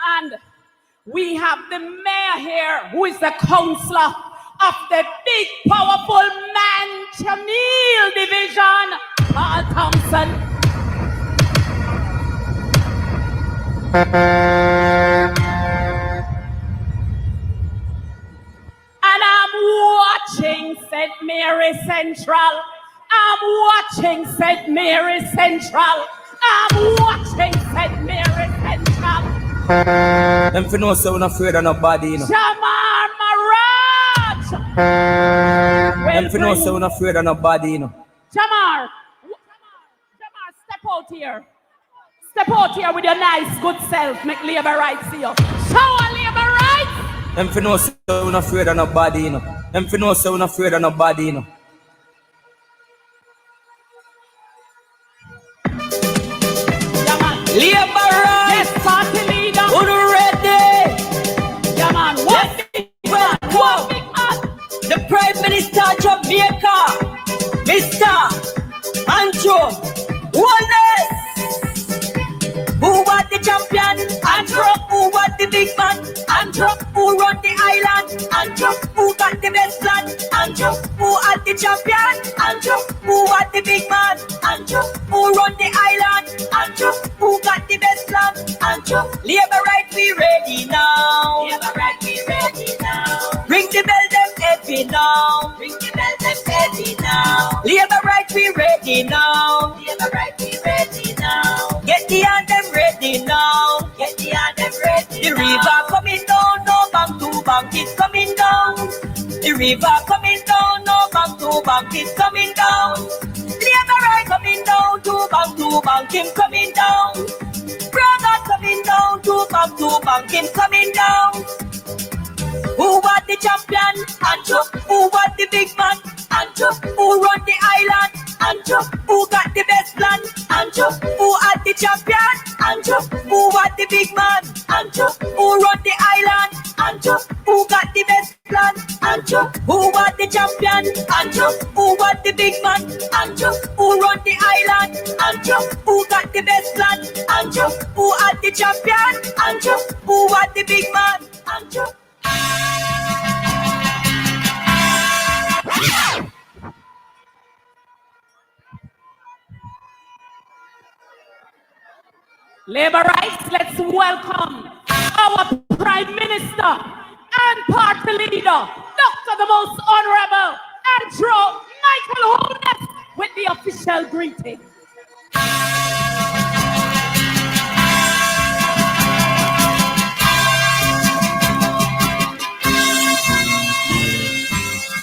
And we have the mayor here, who is the councillor of the big, powerful Manchamiel division, Paul Thompson. And I'm watching St. Mary Central. I'm watching St. Mary Central. I'm watching St. Mary Central. Them for no so not afraid of nobody, you know. Jamar Maraj. Them for no so not afraid of nobody, you know. Jamar, step out here. Step out here with your nice, good self. Make labor rights here. Show a labor rights. Them for no so not afraid of nobody, you know. Them for no so not afraid of nobody, you know. Labor rights. Yes, party leader. Who ready? Yeah, man. What big man? What big man? The Prime Minister of Jamaica, Mr. Andrew Holness. Who was the champion? Andrew. Who was the big man? Andrew. Who run the island? Andrew. Who got the best plan? Andrew. Who was the champion? Andrew. Who was the big man? Andrew. Who run the island? Andrew. Who got the best plan? Andrew. Labor right, we ready now. Labor right, we ready now. Ring the bell, them heavy now. Ring the bell, them heavy now. Labor right, we ready now. Labor right, we ready now. Get the anthem ready now. Get the anthem ready. The river coming down, no bank to bank, it's coming down. The river coming down, no bank to bank, it's coming down. Labor right coming down, to bank, him coming down. Brother coming down, to bank, him coming down. Who was the champion? Andrew. Who was the big man? Andrew. Who run the island? Andrew. Who got the best plan? Andrew. Who had the champion? Andrew. Who was the big man? Andrew. Who run the island? Andrew. Who got the best plan? Andrew. Who was the champion? Andrew. Who was the big man? Andrew. Who run the island? Andrew. Who got the best plan? Andrew. Who had the champion? Andrew. Who was the big man? Andrew. Labor rights, let's welcome our Prime Minister and Party Leader, Dr. the Most Honorable Andrew Michael Holness, with the official greeting.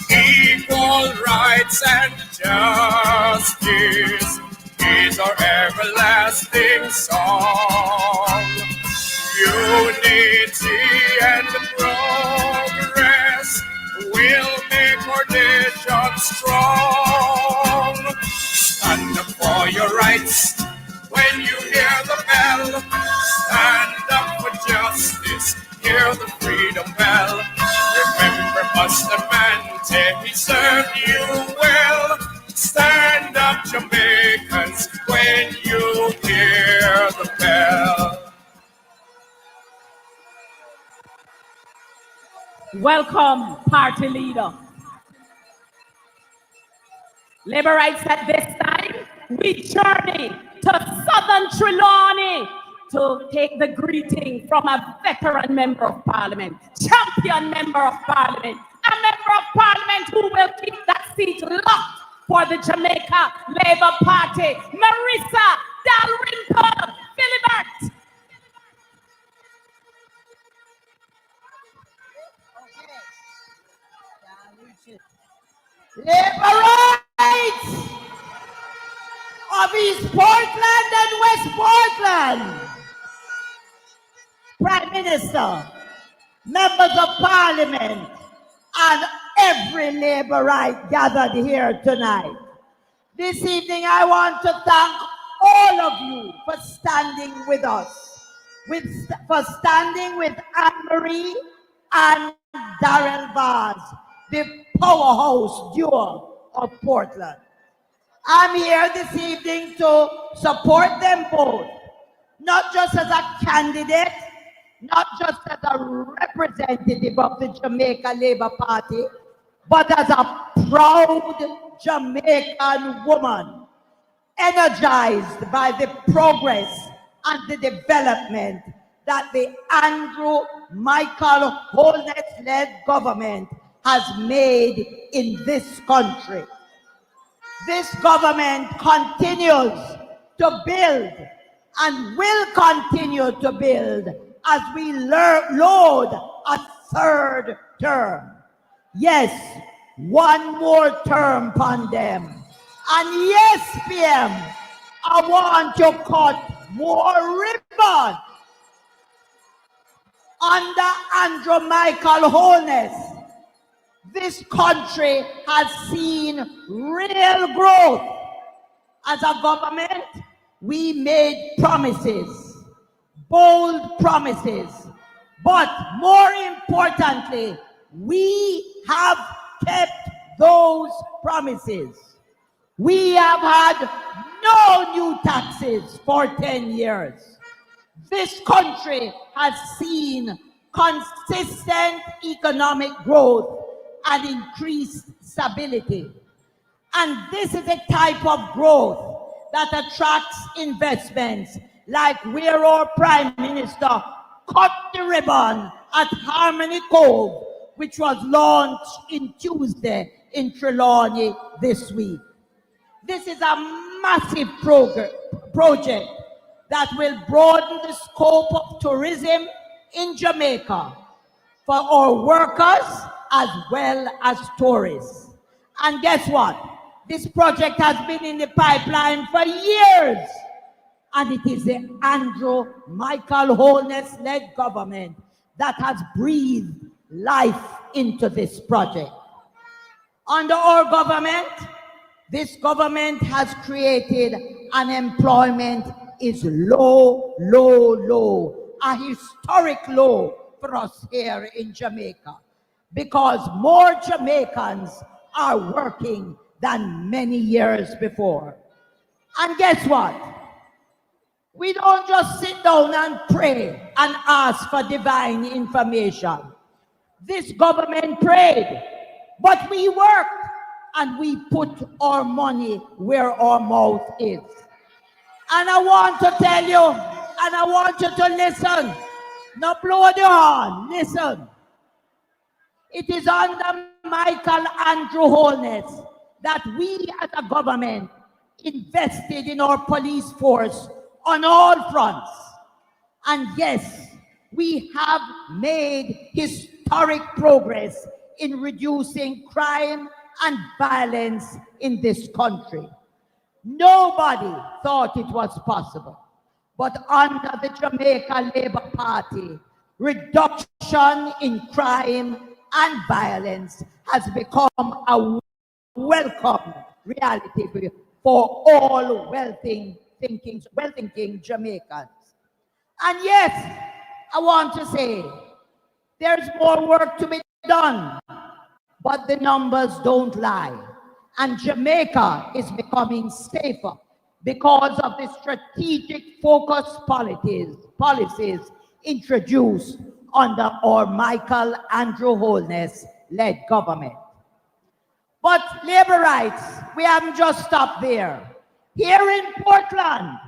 Equal rights and justice is our everlasting song. Unity and rights. When you hear the bell, stand up for justice. Hear the freedom bell. Remember Buster Manton, he served you well. Stand up, Jamaicans, when you hear the bell. Welcome, party leader. Labor rights at this time, we journey to Southern Trelawney to take the greeting from a veteran member of parliament, champion member of parliament, a member of parliament who will keep that seat locked for the Jamaica Labour Party, Marissa Dalrymple Philibert. Labor rights of East Portland and West Portland. Prime Minister, members of Parliament, and every labor right gathered here tonight. This evening I want to thank all of you for standing with us, for standing with Anne-Marie and Darrell Vaz, the powerhouse duo of Portland. I'm here this evening to support them both, not just as a candidate, not just as a representative of the Jamaica Labour Party, but as a proud Jamaican woman, energized by the progress and the development that the Andrew Michael Holness-led government has made in this country. This government continues to build and will continue to build as we load a third term. Yes, one more term upon them. And yes, PM, I want to cut more ribbon under Andrew Michael Holness. This country has seen real growth. As a government, we made promises, bold promises, but more importantly, we have kept those promises. We have had no new taxes for 10 years. This country has seen consistent economic growth and increased stability. And this is a type of growth that attracts investments, like where our Prime Minister cut the ribbon at Harmony Cove, which was launched in Tuesday in Trelawney this week. This is a massive project that will broaden the scope of tourism in Jamaica for our workers as well as tourists. And guess what? This project has been in the pipeline for years. And it is the Andrew Michael Holness-led government that has breathed life into this project. Under our government, this government has created unemployment is low, low, low, a historic low for us here in Jamaica, because more Jamaicans are working than many years before. And guess what? We don't just sit down and pray and ask for divine information. This government prayed, but we worked and we put our money where our mouth is. And I want to tell you, and I want you to listen. Not blow the horn, listen. It is under Michael Andrew Holness that we as a government invested in our police force on all fronts. And yes, we have made historic progress in reducing crime and violence in this country. Nobody thought it was possible. But under the Jamaica Labour Party, reduction in crime and violence has become a welcome reality for all wealthy well-thinking Jamaicans. And yes, I want to say, there's more work to be done, but the numbers don't lie. And Jamaica is becoming safer because of the strategic focus policies introduced under our Michael Andrew Holness-led government. But labor rights, we haven't just stopped there. Here in Portland,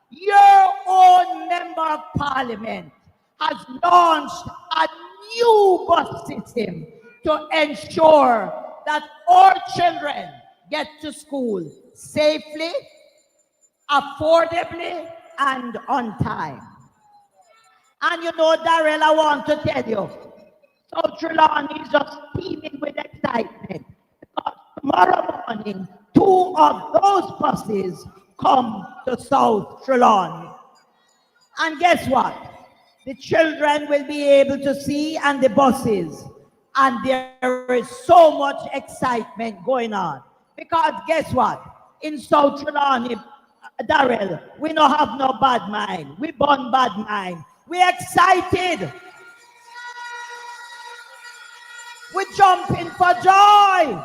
your own member of parliament has launched a new bus system to ensure that our children get to school safely, affordably, and on time. And you know, Darrell, I want to tell you, South Trelawney is just teeming with excitement because tomorrow morning, 2 of those buses come to South Trelawney. And guess what? The children will be able to see and the buses. And there is so much excitement going on. Because guess what? In South Trelawney, Darrell, we don't have no bad mind. We born bad mind. We're excited. We're jumping for joy.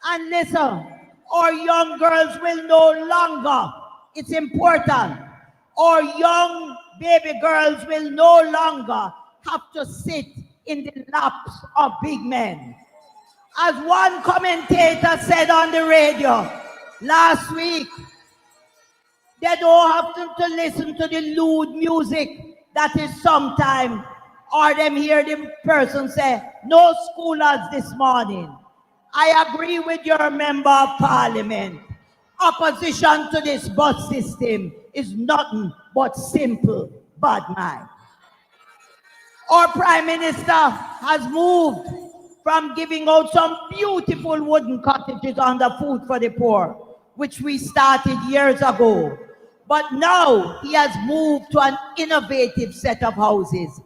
And listen, our young girls will no longer, it's important, our young baby girls will no longer have to sit in the laps of big men. As one commentator said on the radio last week, they don't have to listen to the lewd music that is sometimes, or them hear the person say, no schoolers this morning. I agree with your member of parliament. Opposition to this bus system is nothing but simple bad mind. Our Prime Minister has moved from giving out some beautiful wooden cottages on the Food for the Poor, which we started years ago. But now he has moved to an innovative set of houses,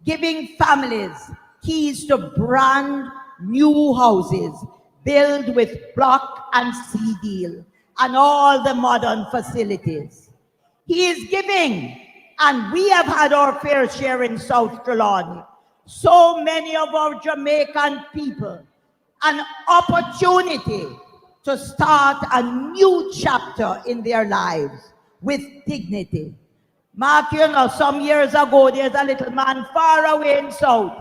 giving families keys to brand new houses built with block and steel and all the modern facilities. He is giving, and we have had our fair share in South Trelawney, so many of our Jamaican people an opportunity to start a new chapter in their lives with dignity. Mark, you know, some years ago, there's a little man far away in South,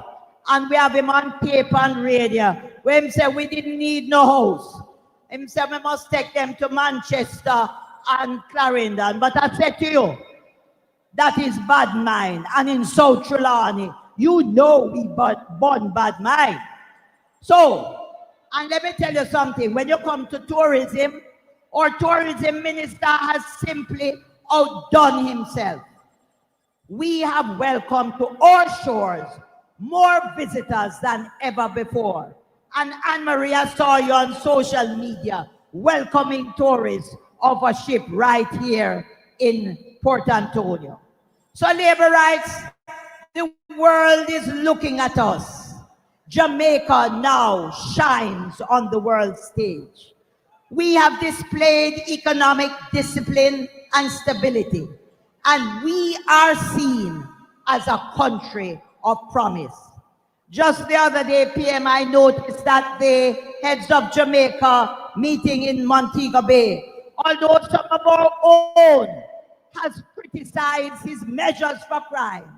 and we have him on tape and radio, where he said we didn't need no house. He said we must take them to Manchester and Clarendon. But I said to you, that is bad mind. And in South Trelawney, you know we born bad mind. So, and let me tell you something, when you come to tourism, our tourism minister has simply outdone himself. We have welcomed to our shores more visitors than ever before. And Anne-Marie, I saw you on social media welcoming tourists of a ship right here in Port Antonio. So labor rights, the world is looking at us. Jamaica now shines on the world stage. We have displayed economic discipline and stability, and we are seen as a country of promise. Just the other day, PM, I noticed that the heads of Jamaica meeting in Montego Bay, although some of our own has criticized his measures for crime,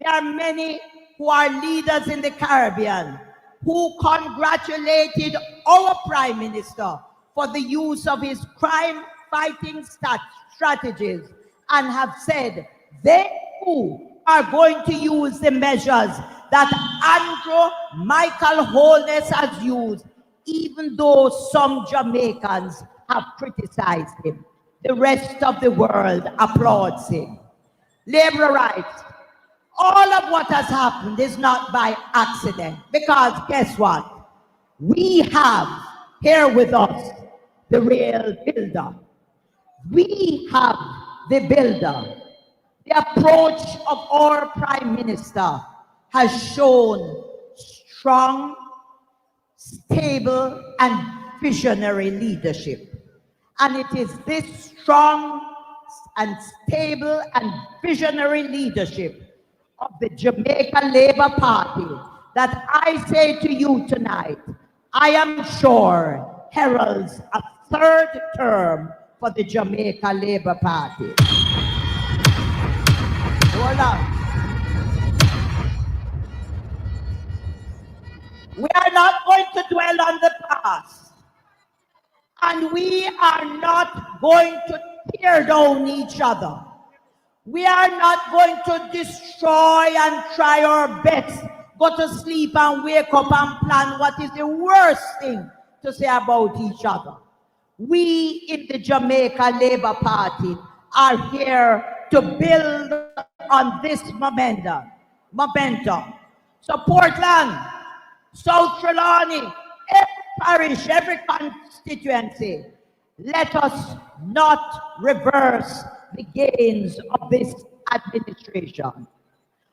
there are many who are leaders in the Caribbean who congratulated our Prime Minister for the use of his crime-fighting strategies and have said they too are going to use the measures that Andrew Michael Holness has used, even though some Jamaicans have criticized him. The rest of the world applauds him. Labor rights. All of what has happened is not by accident, because guess what? We have here with us the real builder. We have the builder. The approach of our Prime Minister has shown strong, stable, and visionary leadership. And it is this strong, and stable and visionary leadership of the Jamaica Labour Party that I say to you tonight, I am sure heralds a third term for the Jamaica Labour Party. Hold on. We are not going to dwell on the past, and we are not going to tear down each other. We are not going to destroy and try our best, go to sleep and wake up and plan what is the worst thing to say about each other. We in the Jamaica Labour Party are here to build on this momentum. So Portland, South Trelawney, every parish, every constituency, let us not reverse the gains of this administration.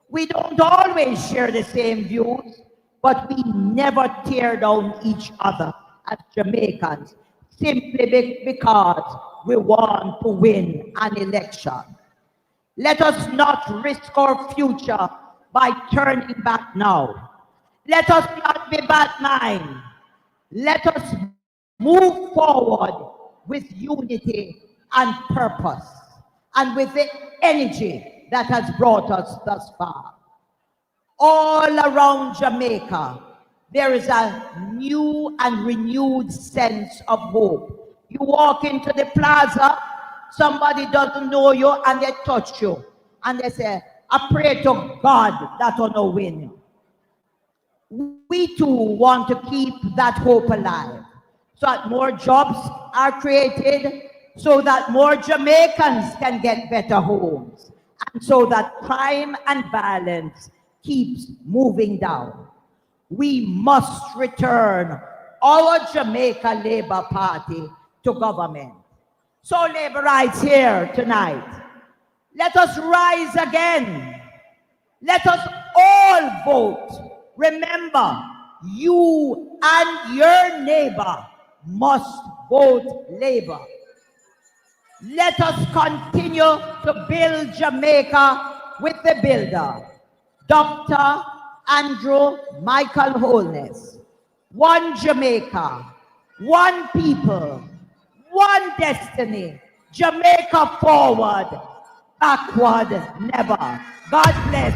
We don't always share the same views, but we never tear down each other as Jamaicans, simply because we want to win an election. Let us not risk our future by turning back now. Let us not be bad mind. Let us move forward with unity and purpose and with the energy that has brought us thus far. All around Jamaica, there is a new and renewed sense of hope. You walk into the plaza, somebody doesn't know you and they touch you and they say, I pray to God that will not win. We too want to keep that hope alive so that more jobs are created, so that more Jamaicans can get better homes, and so that crime and violence keeps moving down. We must return our Jamaica Labour Party to government. So Labourites here tonight, let us rise again. Let us all vote. Remember, you and your neighbor must vote Labour. Let us continue to build Jamaica with the builder, Dr. Andrew Michael Holness. One Jamaica, one people, one destiny. Jamaica forward, backward never. God bless.